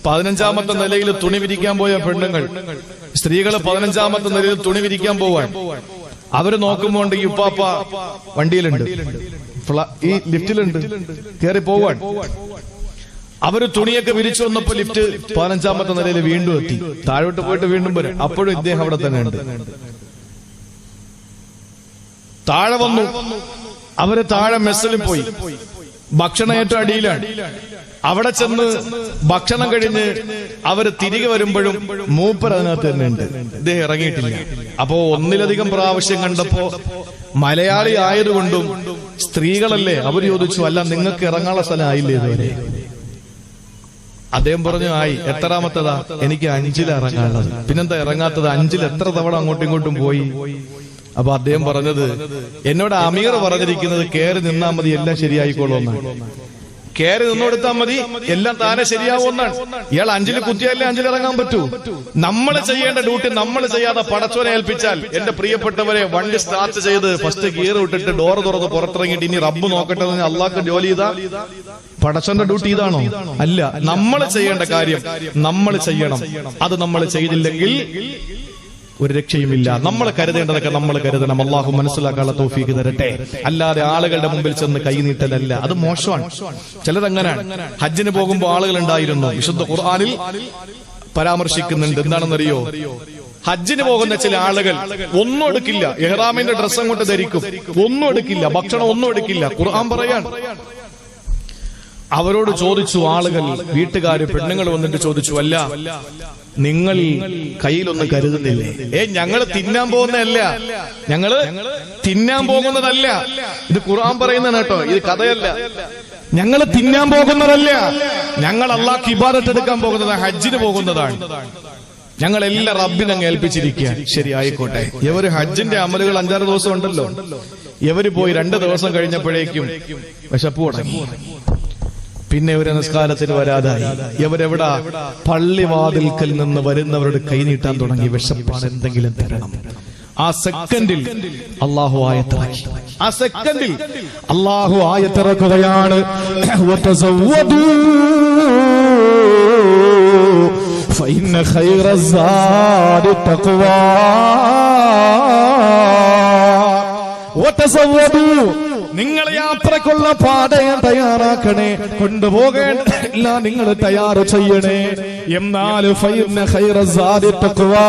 15ാമത്തെ നിലയിൽ തുണി വിരിക്കാൻ പോയ പെണ്ണുങ്ങൾ, സ്ത്രീകൾ 15ാമത്തെ നിലയിൽ തുണി വിരിക്കാൻ പോവാൻ. അവര് നോക്കുമ്പോൾ ഈ ഉപ്പാപ്പ വണ്ടിയിലുണ്ട്, ഈ ലിഫ്റ്റിലുണ്ട്, കയറി പോവാൻ. അവര് തുണിയൊക്കെ വിരിച്ചു വന്നപ്പോ ലിഫ്റ്റ് 15ാമത്തെ നിലയിൽ വീണ്ടും എത്തി. താഴോട്ട് പോയിട്ട് വീണ്ടും വരും. അപ്പോഴും ഇദ്ദേഹം അവിടെ തന്നെ ഉണ്ട്. താഴെ വന്നു. അവര് താഴെ മെസ്സിൽ പോയി. ഭക്ഷണം ഏറ്റവും അടിയിലാണ്. അവിടെ ചെന്ന് ഭക്ഷണം കഴിഞ്ഞ് അവര് തിരികെ വരുമ്പോഴും മൂപ്പർ അതിനകത്ത് തന്നെ ഉണ്ട്. ഇദ്ദേഹം ഇറങ്ങിയിട്ടില്ല. അപ്പോ ഒന്നിലധികം പ്രാവശ്യം കണ്ടപ്പോ മലയാളി ആയതുകൊണ്ടും സ്ത്രീകളല്ലേ, അവർ ചോദിച്ചു, അല്ല നിങ്ങൾക്ക് ഇറങ്ങാനുള്ള സ്ഥലം ആയില്ലേ ഇതുവരെ? അദ്ദേഹം പറഞ്ഞു, ആയി. എത്രാമത്തതാ? എനിക്ക് 5ൽ ഇറങ്ങാനുള്ളത്. പിന്നെന്താ ഇറങ്ങാത്തത്? 5ൽ എത്ര തവണ അങ്ങോട്ടും ഇങ്ങോട്ടും പോയി? അപ്പൊ അദ്ദേഹം പറഞ്ഞത്, എന്നോട് അമീർ പറഞ്ഞിരിക്കുന്നത് കയറി നിന്നാ മതി, എല്ലാം ശരിയായിക്കോളൂന്നാണ്. കയറി നിന്നോടുത്താൽ മതി, എല്ലാം താനെ ശരിയാവുമെന്നാണ്. ഇയാൾ 5ൽ കുത്തിയാലേ 5ൽ ഇറങ്ങാൻ പറ്റൂ. നമ്മൾ ചെയ്യേണ്ട ഡ്യൂട്ടി നമ്മൾ ചെയ്യാതെ പടച്ചോനെ ഏൽപ്പിച്ചാൽ, എന്റെ പ്രിയപ്പെട്ടവരെ, വണ്ടി സ്റ്റാർട്ട് ചെയ്ത് ഫസ്റ്റ് ഗിയർ ഇട്ടിട്ട് ഡോർ തുറന്ന് പുറത്തിറങ്ങിയിട്ട് ഇനി റബ്ബ് നോക്കട്ടെ എന്ന് അള്ളാഹ്ക്ക് ജോലി ചെയ്താ പടച്ചോന്റെ ഡ്യൂട്ടി ഇതാണോ? അല്ല. നമ്മൾ ചെയ്യേണ്ട കാര്യം നമ്മൾ ചെയ്യണം. അത് നമ്മൾ ചെയ്തില്ലെങ്കിൽ ഒരു രക്ഷയുമില്ല. നമ്മൾ കരുതേണ്ടതൊക്കെ നമ്മൾ കരുതണം. അള്ളാഹു മനസ്സിലാക്കാനുള്ള തൗഫീഖ് തരട്ടെ. അല്ലാതെ ആളുകളുടെ മുമ്പിൽ ചെന്ന് കൈ നീട്ടലല്ല, അത് മോശമാണ്. ചിലതങ്ങനെയാണ്. ഹജ്ജിന് പോകുമ്പോൾ ആളുകൾ ഉണ്ടായിരുന്നു. വിശുദ്ധ ഖുർആനിൽ പരാമർശിക്കുന്നുണ്ട്. എന്താണെന്നറിയോ? ഹജ്ജിന് പോകുന്ന ചില ആളുകൾ ഒന്നും എടുക്കില്ല, ഇഹ്റാമിന്റെ ഡ്രസ്സ് അങ്ങോട്ട് ധരിക്കും, ഒന്നും എടുക്കില്ല, ഭക്ഷണം ഒന്നും എടുക്കില്ല. ഖുർആൻ പറയാൻ, അവരോട് ചോദിച്ചു ആളുകൾ, വീട്ടുകാര്, പെണ്ണുങ്ങൾ വന്നിട്ട് ചോദിച്ചു, അല്ല നിങ്ങൾ കയ്യിലൊന്നും കരുതുന്നില്ലേ? ഞങ്ങള് തിന്നാൻ പോകുന്നതല്ല, ഞങ്ങള് തിന്നാൻ പോകുന്നതല്ല. ഇത് ഖുർആൻ പറയുന്നതാണ് കേട്ടോ, ഇത് കഥയല്ല. ഞങ്ങള് തിന്നാൻ പോകുന്നതല്ല, ഞങ്ങൾ അല്ലാഹ്ക്ക് ഇബാദത്ത് എടുക്കാൻ പോകുന്നതാണ്, ഹജ്ജിന് പോകുന്നതാണ്. ഞങ്ങളെല്ലാം റബ്ബിനങ്ങ് ഏൽപ്പിച്ചിരിക്കുക. ശരി, ആയിക്കോട്ടെ. ഇവര് ഹജ്ജിന്റെ അമലുകൾ 5-6 ദിവസം ഉണ്ടല്ലോ. ഇവര് പോയി 2 ദിവസം കഴിഞ്ഞപ്പോഴേക്കും വിശപ്പ് തുടങ്ങി. പിന്നെ ഒരു നിസ്കാരത്തിന് വരാതായി. ഇവരെവിടാ? പള്ളിവാതിൽക്കൽ നിന്ന് വരുന്നവരുടെ കൈനീട്ടാൻ തുടങ്ങി. വിശപ്പാണ്, എന്തെങ്കിലും തരണം. ആ സെക്കൻഡിൽ അള്ളാഹു ആയത്തിറക്കി. ആ സെക്കൻഡിൽ അള്ളാഹു ആയത്തിറക്കുകയാണ്. ഫഇന്ന ഖൈറസ്സാദി തഖ്വാ വതസവ്വദു. നിങ്ങൾ യാത്രക്കുള്ള പാതയെ തയ്യാറാക്കണേ, കൊണ്ടുപോകേണ്ട എല്ലാം നിങ്ങൾ തയ്യാർ ചെയ്യണേ. എന്നാൽ ഫഇന്ന ഖൈറസ്സാദി തഖ്വാ,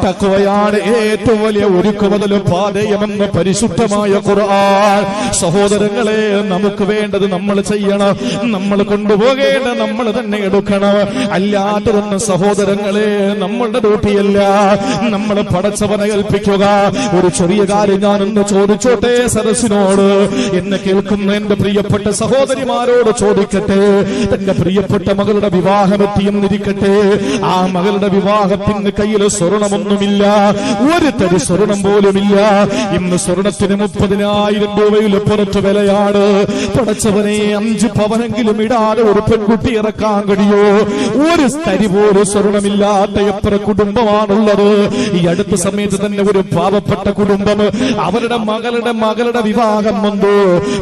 തഖ്വയാണ് ഏറ്റവും വലിയ ഒരുക്കുമതിലും പാതയമെന്ന് പരിശുദ്ധമായ ഖുർആൻ. സഹോദരങ്ങളെ, നമുക്ക് വേണ്ടത് നമ്മൾ ചെയ്യണം, നമ്മൾ കൊണ്ടുപോകേണ്ട നമ്മൾ തന്നെ എടുക്കണം. അല്ലാത്തതൊന്നും സഹോദരങ്ങളെ നമ്മളുടെ ഡ്യൂട്ടിയല്ല. നമ്മൾ പടച്ചവനെ ഏൽപ്പിക്കുക. ഒരു ചെറിയ കാര്യം ഞാനൊന്ന് ചോദിച്ചോട്ടെ സദസ്സിനോട്, എന്നെ കേൾക്കുന്ന എന്റെ പ്രിയപ്പെട്ട സഹോദരിമാരോട് ചോദിക്കട്ടെ. തന്റെ പ്രിയപ്പെട്ട മകളുടെ വിവാഹം എത്തിയെന്നിരിക്കട്ടെ. ആ മകളുടെ വിവാഹത്തിന് കയ്യിൽ സ്വർണമൊന്നുമില്ല, ഒരു തരി സ്വർണം പോലുമില്ല. ഇന്ന് സ്വർണത്തിന് 30,000 രൂപയിൽ പുറത്തു വിലയാണ്. പടച്ചവനെ, 5 പവനെങ്കിലും ഇടാതെ ഒരു പെൺകുട്ടി ഇറക്കാൻ കഴിയോ? ഒരു തരി പോലും സ്വർണമില്ലാത്ത എത്ര കുടുംബമാണുള്ളത്? ഈ അടുത്ത സമയത്ത് തന്നെ ഒരു പാവപ്പെട്ട കുടുംബം, അവരുടെ മകളുടെ വിവാഹം വന്നു,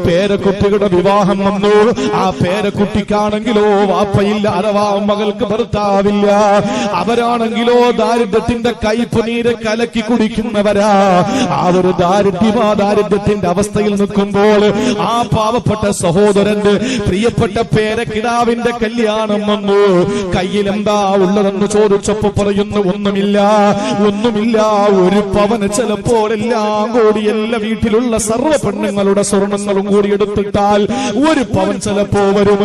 പേരക്കുട്ടികളുടെ വിവാഹം വന്നു. ആ പേരക്കുട്ടിക്കാണെങ്കിലോ വാപ്പയില്ല, അഥവാ മകൾക്ക് ഭർത്താവില്ല. അവരാണെങ്കിലോ ദാരിദ്ര്യത്തിന്റെ കൈപ്പുനീര് കലക്കി കുടിക്കുന്നവരാ. ആ ഒരു ദാരിദ്ര്യത്തിന്റെ അവസ്ഥയിൽ നിൽക്കുമ്പോൾ ആ പാവപ്പെട്ട സഹോദരന്റെ പ്രിയപ്പെട്ട പേരക്കിടാവിന്റെ കല്യാണം വന്നു. കയ്യിൽ എന്താ ഉള്ളതെന്ന് ചോദിച്ചപ്പോ പറയുന്നു, ഒന്നുമില്ല. ഒരു പവന് ചിലപ്പോൾ എല്ലാം കൂടി എല്ലാ വീട്ടിലുള്ള സർവ്വ പെണ്ണുങ്ങളുടെ സ്വർണങ്ങളും കൂടി എടുത്തിട്ടാൽ ഒരു പവൻ ചിലപ്പോ വരും.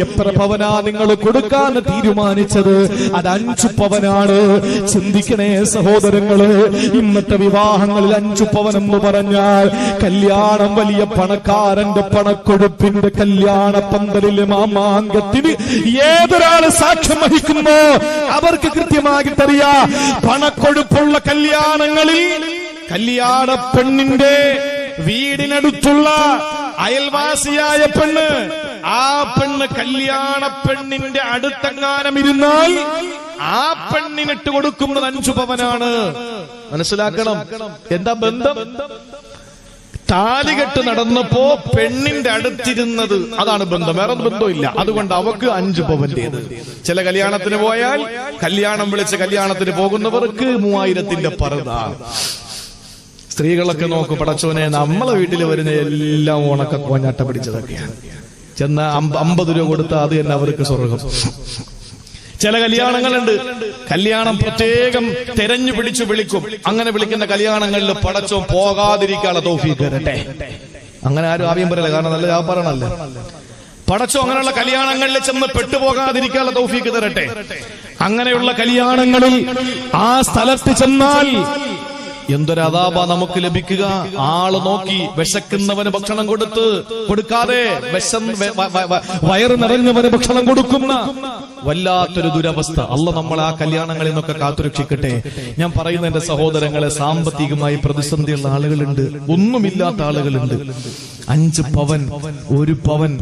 എത്ര പവനാ നിങ്ങൾ കൊടുക്കാൻ തീരുമാനിച്ചത്? അത് 5 പവനാണ്. ചിന്തിക്കണേ സഹോദരങ്ങള്, ഇന്നത്തെ വിവാഹങ്ങളിൽ 5 പവനെന്ന് പറഞ്ഞാൽ കല്യാണം വലിയ പണക്കാരന്റെ പണക്കൊടുപ്പിന്റെ കല്യാണ പന്തലിലെ മാമാങ്കത്തിന് ഏതൊരാള് സാക്ഷ്യം വഹിക്കുന്നോ അവർക്ക് കൃത്യമായിട്ടറിയാ. പണക്കൊടുപ്പുള്ള കല്യാണങ്ങളിൽ കല്യാണ പെണ്ണിന്റെ വീടിനടുത്തുള്ള അയൽവാസിയായ പെണ്ണ്, ആ പെണ്ണ് കല്യാണ പെണ്ണിന്റെ അടുത്തെങ്ങാനും ഇരുന്നാൽ ആ പെണ്ണിനിട്ട് കൊടുക്കുന്നത് 5 പവനാണ്. മനസ്സിലാക്കണം. എന്താ ബന്ധം? താലികെട്ട് നടന്നപ്പോ പെണ്ണിന്റെ അടുത്തിരുന്നത്, അതാണ് ബന്ധം, വേറെ ബന്ധമില്ല. അതുകൊണ്ട് അവക്ക് 5 പവന്റേത്. ചില കല്യാണത്തിന് പോയാൽ കല്യാണം വിളിച്ച് കല്യാണത്തിന് പോകുന്നവർക്ക് 3000ന്റെ പർദ. സ്ത്രീകളൊക്കെ നോക്കൂ, പടച്ചോനെ, നമ്മളെ വീട്ടിൽ വരുന്ന എല്ലാം ഉണക്ക കോഞ്ഞാട്ട പിടിച്ചതൊക്കെയാണ്. ചെന്ന 50 രൂപ കൊടുത്താൽ അത് തന്നെ അവർക്ക് സ്വർഗം. ചില കല്യാണങ്ങളുണ്ട്, കല്യാണം പ്രത്യേകം തെരഞ്ഞു പിടിച്ചു വിളിക്കും. അങ്ങനെ വിളിക്കുന്ന കല്യാണങ്ങളിൽ പടച്ചോൻ പോകാതിരിക്കാനുള്ള തൗഫീഖ് തരട്ടെ. അങ്ങനെ ആരും ആദ്യം പറയില്ല, കാരണം നല്ല വ്യാപാരമല്ല. പടച്ചോ അങ്ങനെയുള്ള കല്യാണങ്ങളിൽ ചെന്ന് പെട്ടുപോകാതിരിക്കാനുള്ള തൗഫീഖ് തരട്ടെ. അങ്ങനെയുള്ള കല്യാണങ്ങളിൽ ആ സ്ഥലത്ത് ചെന്നാൽ എന്തൊരു അദാബ നമുക്ക് ലഭിക്കുക. ആള് നോക്കി വിശക്കുന്നവന് ഭക്ഷണം കൊടുക്കാതെ വയറ് നിറഞ്ഞവന് ഭക്ഷണം കൊടുക്കുന്ന വല്ലാത്തൊരു ദുരവസ്ഥ. അള്ളാഹ് നമ്മളെ ആ കല്യാണങ്ങളിൽ നിന്നൊക്കെ കാത്തുരക്ഷിക്കട്ടെ. ഞാൻ പറയുന്ന എന്റെ സഹോദരങ്ങളെ, സാമ്പത്തികമായി പ്രതിസന്ധിയുള്ള ആളുകളുണ്ട്, ഒന്നുമില്ലാത്ത ആളുകളുണ്ട്. 5 പവൻ, 1 പവൻ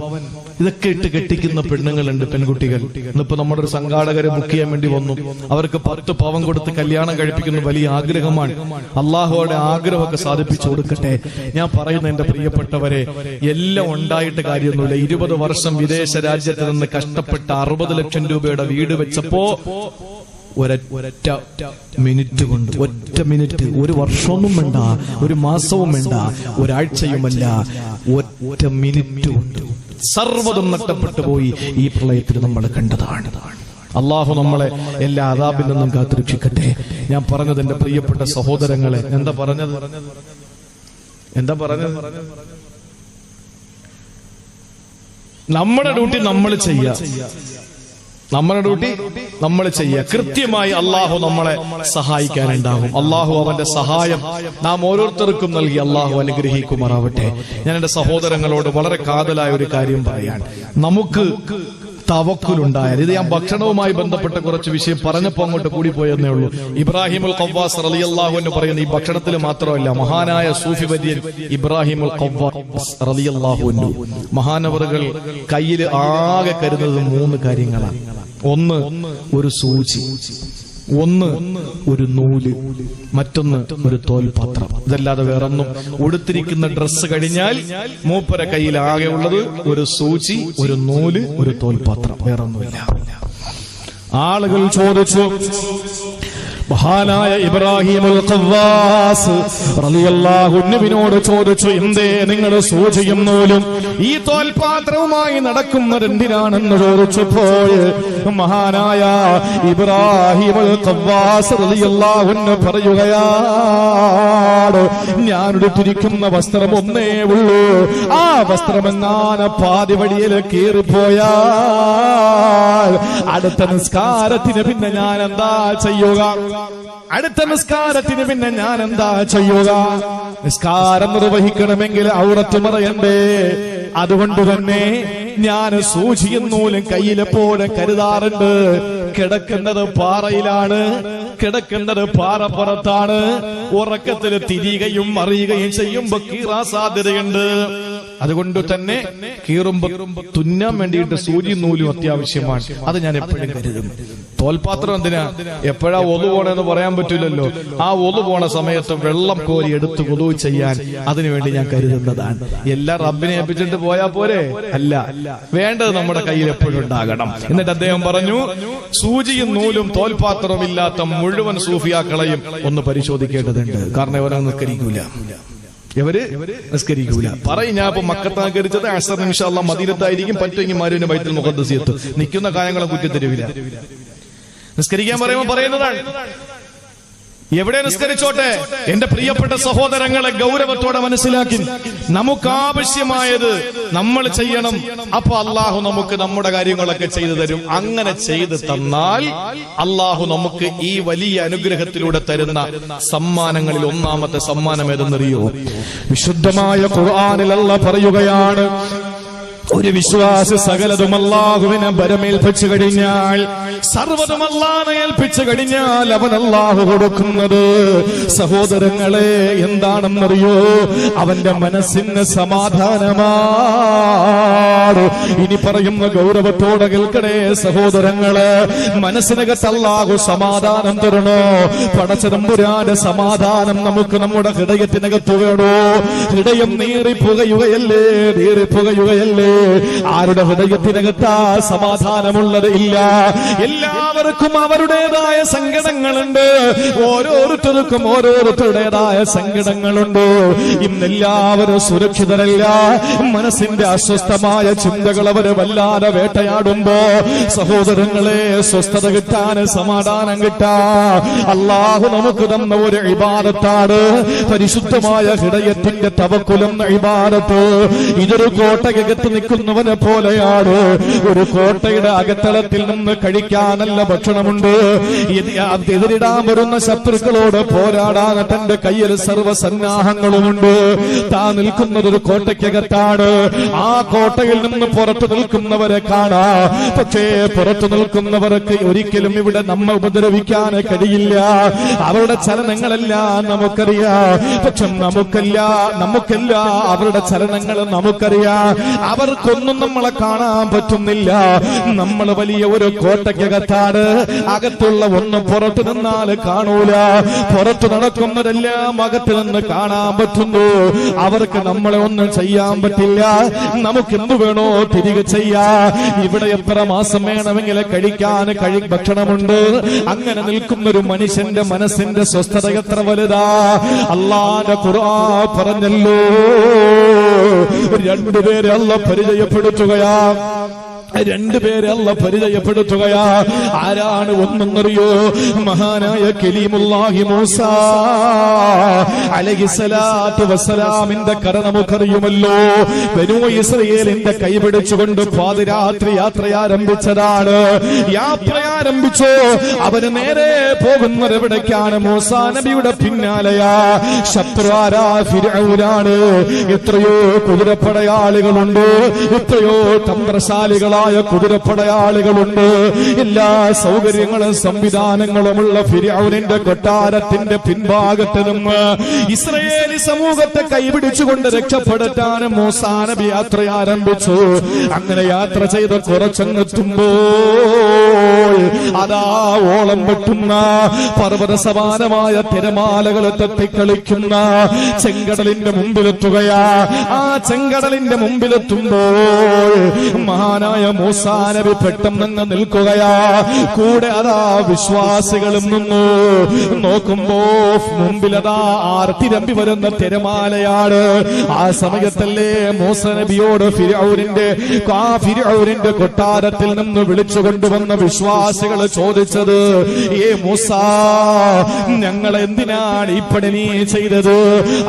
ഇതൊക്കെ ഇട്ട് കെട്ടിക്കുന്ന പെണ്ണുങ്ങളുണ്ട്, പെൺകുട്ടികൾ. ഇന്നിപ്പോ നമ്മുടെ ഒരു സംഘാടകരെ ബുക്ക് ചെയ്യാൻ വേണ്ടി വന്നു. അവർക്ക് 10 പവൻ കൊടുത്ത് കല്യാണം കഴിപ്പിക്കുന്ന വലിയ ആഗ്രഹമാണ്. അള്ളാഹുവോടെ ആഗ്രഹമൊക്കെ സാധിപ്പിച്ചു കൊടുക്കട്ടെ. ഞാൻ പറയുന്ന എന്റെ പ്രിയപ്പെട്ടവരെ, എല്ലാം ഉണ്ടായിട്ട് കാര്യമൊന്നുമില്ല. 20 വർഷം വിദേശ രാജ്യത്ത് നിന്ന് കഷ്ടപ്പെട്ട് 60 ലക്ഷം രൂപയുടെ വീട് വെച്ചപ്പോ ഒരൊറ്റ മിനിറ്റ് കൊണ്ട്, ഒറ്റ മിനിറ്റ്, 1 വർഷമൊന്നും വേണ്ട, 1 മാസവും വേണ്ട, ഒരാഴ്ചയുമല്ല, ഒറ്റ മിനിറ്റ് കൊണ്ട് സർവ്വതും നഷ്ടപ്പെട്ടു പോയി. ഈ പ്രളയത്തിൽ നമ്മൾ കണ്ടതാണ്. അള്ളാഹു നമ്മളെ എല്ലാ അദാബിൽ നിന്നും കാത്തുരക്ഷിക്കട്ടെ. ഞാൻ പറഞ്ഞത് എന്റെ പ്രിയപ്പെട്ട സഹോദരങ്ങളെ, എന്താ പറഞ്ഞത്? നമ്മുടെ ഡ്യൂട്ടി നമ്മൾ ചെയ്യുക. നമ്മുടെ ഡ്യൂട്ടി നമ്മൾ ചെയ്യുക. കൃത്യമായി അള്ളാഹു നമ്മളെ സഹായിക്കാനുണ്ടാകും. അള്ളാഹു അവന്റെ സഹായം നാം ഓരോരുത്തർക്കും നൽകി അള്ളാഹു അനുഗ്രഹിക്കുമാറാവട്ടെ. ഞാൻ എന്റെ സഹോദരങ്ങളോട് വളരെ കാതലായ ഒരു കാര്യം പറയാൻ, നമുക്ക് തവക്കുലുണ്ടായാൽ, ഇത് ഞാൻ ഭക്ഷണവുമായി ബന്ധപ്പെട്ട കുറച്ച് വിഷയം പറഞ്ഞപ്പോ അങ്ങോട്ട് കൂടി പോയെന്നേ ഉള്ളൂ. ഇബ്രാഹിമുൽ ഖവ്വാസ് റളിയല്ലാഹു അൻഹു പറയുന്ന, ഈ ഭക്ഷണത്തിൽ മാത്രമല്ല, മഹാനായ സൂഫി വര്യൻ ഇബ്രാഹിമുൽ ഖവ്വാസ് റളിയല്ലാഹു അൻഹു മഹാനവറുകൾ കയ്യിൽ ആകെ കരുതുന്നത് 3 കാര്യങ്ങളാണ്. 1 ഒരു സൂചി, 1 ഒരു നൂല്, മറ്റൊന്ന് ഒരു തോൽപാത്രം. ഇതല്ലാതെ വേറൊന്നും. ഉടുത്തിരിക്കുന്ന ഡ്രസ്സ് കഴിഞ്ഞാൽ മൂപ്പര കയ്യിൽ ആകെ ഉള്ളത് ഒരു സൂചി, ഒരു നൂല്, ഒരു തോൽപാത്രം, വേറൊന്നുമില്ല. ആളുകൾ ചോദിച്ചു, മഹാനായ ഇബ്രാഹിമുൽ ഖവ്വാസ് റളിയല്ലാഹു അൻഹുവിനോട് ചോദിച്ചു, എന്തേ നിങ്ങൾ സൂചിയും നൂലും ഈ തോൽപാത്രവുമായി നടക്കുന്നത് എന്തിനാണെന്ന് ചോദിച്ചപ്പോൾ മഹാനായ ഇബ്രാഹിമുൽ ഖവ്വാസ് റളിയല്ലാഹു അൻഹു പറയുകയാണ്, ഞാനെടുത്തിരിക്കുന്ന വസ്ത്രം ഒന്നേ ഉള്ളൂ, ആ വസ്ത്രമെങ്ങാന പാതി വഴിയിൽ കീറിപ്പോയാൽ അടുത്ത നിസ്കാരത്തിന് പിന്നെ ഞാൻ എന്താ ചെയ്യുക? അടുത്ത നിസ്കാരത്തിന് പിന്നെ ഞാൻ എന്താ ചെയ്യുക? നിസ്കാരം നിർവഹിക്കണമെങ്കിൽ ഔറത്ത് മറയണ്ടേ? അതുകൊണ്ട് തന്നെ ഞാൻ സൂചിയും നൂലും കയ്യിലെപ്പോഴും കരുതാറുണ്ട്. കിടക്കുന്നത് പാറയിലാണ്, കിടക്കുന്നത് പാറപ്പുറത്താണ്. ഉറക്കത്തിൽ തിരിയുകയും മറിയുകയും ചെയ്യുമ്പോ കീറാൻ സാധ്യതയുണ്ട്. അതുകൊണ്ട് തന്നെ കീറുമ്പോ തുന്നാൻ വേണ്ടിയിട്ട് സൂചി നൂലും അത്യാവശ്യമാണ്. അത് ഞാൻ എപ്പോഴും കരുതും. തോൽപാത്രം എന്തിനാ? എപ്പോഴാ ഒതു പോണെന്ന് പറയാൻ പറ്റില്ലല്ലോ. ആ ഒതു പോണ സമയത്ത് വെള്ളം കോരി എടുത്ത് ഒതു ചെയ്യാൻ അതിനുവേണ്ടി ഞാൻ കരുതുന്നതാണ്. എല്ലാം റബ്ബിനെ ഏൽപ്പിച്ചിട്ട് പോയാ പോരെ? അല്ല, വേണ്ടത് നമ്മുടെ കയ്യിൽ എപ്പോഴും ഉണ്ടാകണം. എന്നിട്ട് അദ്ദേഹം പറഞ്ഞു, സൂചിയും നൂലും തോൽപാത്രവും ഇല്ലാത്ത മുഴുവൻ സൂഫിയാക്കളെയും ഒന്ന് പരിശോധിക്കേണ്ടതുണ്ട്. കാരണം ഇവരെ നിസ്കരിക്കൂല, ഇവര് നിസ്കരിക്കൂല. പറയും, ഞാൻ ഇപ്പൊ മക്കത്ത് നിസ്കരിച്ചത് അസർ ഇൻഷാ അല്ലാഹ് മദീനത്തായിരിക്കും, പറ്റുമെങ്കിൽ മരുവിന് ബൈത്തുൽ മുഖദ്ദസിയത്ത് നിൽക്കുന്ന കായങ്ങളെ കുറ്റിത്തരുവില്ല. നിസ്കരിക്കാൻ പറയുമ്പോൾ പറയുന്നതാണ്, എവിടെ നിസ്കരിച്ചോട്ടെ. എന്റെ പ്രിയപ്പെട്ട സഹോദരങ്ങളെ ഗൗരവത്തോടെ മനസ്സിലാക്കി, നമുക്ക് ആവശ്യമായത് നമ്മൾ ചെയ്യണം. അപ്പൊ അള്ളാഹു നമുക്ക് നമ്മുടെ കാര്യങ്ങളൊക്കെ ചെയ്തു തരും. അങ്ങനെ ചെയ്തു തന്നാൽ അള്ളാഹു നമുക്ക് ഈ വലിയ അനുഗ്രഹത്തിലൂടെ തരുന്ന സമ്മാനങ്ങളിൽ ഒന്നാമത്തെ സമ്മാനം ഏതെന്നറിയോ? വിശുദ്ധമായ ഖുർആനിൽ അല്ലാഹു പറയുകയാണ്, ഒരു വിശ്വാസി സകലതും അല്ലാഹുവിനെ ബരമേൽപ്പിച്ചു കഴിഞ്ഞാൽ, സർവ്വതും അല്ലാഹുവിനെ ഏൽപ്പിച്ചു കഴിഞ്ഞാൽ അവൻ അല്ലാഹു കൊടുക്കുന്നത് സഹോദരങ്ങളെ എന്താണെന്നറിയോ? അവന്റെ മനസ്സിന് സമാധാനമാണ്. ഇനി പറയുന്ന ഗൗരവത്തോടെ കേൾക്കണേ സഹോദരങ്ങളെ, മനസ്സിനകത്ത് അല്ലാഹു സമാധാനം തരണോ? പടച്ചതമ്പുരാന്റെ സമാധാനം നമുക്ക് നമ്മുടെ ഹൃദയത്തിനകത്ത് വേണോ? ഹൃദയം നീറിപ്പുകയുകയല്ലേ, നീറിപ്പുകയുകയല്ലേ? ആരുടെ ഹൃദയത്തിനകത്താ സമാധാനമുള്ളത്? ഇല്ല. എല്ലാവർക്കും അവരുടേതായ സങ്കടങ്ങളുണ്ട്, ഓരോരുത്തർക്കും ഓരോരുത്തരുടേതായ സങ്കടങ്ങളുണ്ട്. ഇന്നെല്ലാവരും സുരക്ഷിതരല്ല. മനസ്സിന്റെ അസ്വസ്ഥമായ ചിന്തകൾ അവര് വല്ലാതെ വേട്ടയാടുമ്പോ സഹോദരങ്ങളെ, സ്വസ്ഥത കിട്ടാൻ, സമാധാനം കിട്ടാൻ അല്ലാഹു നമുക്ക് തന്ന ഒരു ഇബാദത്താണ് പരിശുദ്ധമായ ഹൃദയത്തിന്റെ തവക്കുലം ഇബാദത്ത്. ഇതൊരു കോട്ടകത്ത് നിൽക്കുന്നവനെ പോലെയാണ്. ഒരു കോട്ടയുടെ അകത്തളത്തിൽ നിന്ന് കഴിക്കാനല്ല ഭക്ഷണമുണ്ട്. എതിരിടാൻ വരുന്ന ശത്രുക്കളോട് പോരാടാൻ തന്റെ കയ്യിൽ സർവ്വസന്നാഹങ്ങളുമുണ്ട്. താൻ നിൽക്കുന്നത് ഒരു കോട്ടയ്ക്കകത്താണ്. ആ കോട്ടയിൽ നിന്ന് പുറത്തു നിൽക്കുന്നവരെ കാണാം. പക്ഷേ പുറത്തു നിൽക്കുന്നവർക്ക് ഒരിക്കലും ഇവിടെ നമ്മെ ഉപദ്രവിക്കാൻ കഴിയില്ല. അവരുടെ ചലനങ്ങളെല്ലാം നമുക്കറിയാം. പക്ഷെ നമുക്കല്ല അവരുടെ ചലനങ്ങൾ നമുക്കറിയാം. അവർക്കൊന്നും നമ്മളെ കാണാൻ പറ്റുന്നില്ല. നമ്മൾ വലിയ ഒരു കോട്ടയ്ക്കകത്താണ്. അകത്തുള്ള ഒന്നും പുറത്തു നിന്നാൽ കാണൂല. പുറത്തു നടക്കുന്നതെല്ലാം അകത്ത് നിന്ന് കാണാൻ പറ്റുന്നു. അവർക്ക് നമ്മളെ ഒന്നും ചെയ്യാൻ പറ്റില്ല. നമുക്ക് എന്ത് വേണോ തിരികെ ചെയ്യാം. ഇവിടെ എത്ര മാസം വേണമെങ്കിൽ കഴിക്കാൻ ഭക്ഷണമുണ്ട്. അങ്ങനെ നിൽക്കുന്ന ഒരു മനുഷ്യന്റെ മനസ്സിന്റെ സ്വസ്ഥത എത്ര വലുതാ! അല്ലാഹുവിന്റെ ഖുർആൻ പറഞ്ഞല്ലോ, രണ്ടുപേരെ അല്ലാഹു പരിചയപ്പെടുത്തുകയാ. രണ്ടുപേരെ അല്ലാഹു പരിചയപ്പെടുത്തുകയാ. ആരാണ് ഒന്നെന്നറിയോ? മഹാനായ കലീമുല്ലാഹി മൂസ അലൈഹിസ്സലാത്തു വസ്സലാമിന്റെ കഥ നമുക്കറിയുമല്ലോ. ബനൂ ഇസ്രായേലിന്റെ കൈപിടിച്ചുകൊണ്ട് പാതിരാത്രി യാത്ര ആരംഭിച്ചതാണ്. യാത്ര ആരംഭിച്ചു. അവന് നേരെ പോകുന്നത് എവിടേക്കാണ്? മൂസാ നബിയുടെ പിന്നാലെയാ. ശത്രുവാരാ? ഫിർഔനാണ്. എത്രയോ കുതിരപ്പടയാളികളുണ്ട്, എത്രയോ തന്ത്രശാലികളായ കുതിരപ്പടയാളികളുണ്ട്. എല്ലാ സൗകര്യങ്ങളും സംവിധാനങ്ങളുമുള്ള ഫിർഔനിന്റെ കൊട്ടാരത്തിന്റെ പിൻഭാഗത്ത് നിന്ന് ഇസ്രായേലി സമൂഹത്തെ കൈപിടിച്ചുകൊണ്ട് രക്ഷപ്പെടുത്താൻ മൂസാ നബി യാത്ര ആരംഭിച്ചു. അങ്ങനെ യാത്ര ചെയ്ത് കുറച്ചെത്തുമ്പോൾ അതാ ഓളം വെട്ടുന്ന പർവ്വത സമാനമായ തിരമാലകൾ തത്തിക്കളിക്കുന്ന ചെങ്കടലിന്റെ മുമ്പിലെത്തുകയാ. ആ ചെങ്കടലിന്റെ മുമ്പിലെത്തുമ്പോൾ മഹാനായ മൂസാ നബി പെട്ടെന്ന് നിൽക്കുകയാ. കൂടെ അതാ വിശ്വാസികളും നിന്നു. നോക്കുമ്പോ മുമ്പിലതാ ആർത്തിരമ്പി വരുന്ന തിരമാലയാണ്. ആ സമയത്തല്ലേ മൂസാ നബിയോട് ഫിർഔനിന്റെ കൊട്ടാരത്തിൽ നിന്ന് വിളിച്ചു കൊണ്ടുവന്ന വിശ്വാസികൾ ചോദിച്ചത്, ഏ മൂസാ, ഞങ്ങൾ എന്തിനാണ് ഈ പണി നീ ചെയ്തത്?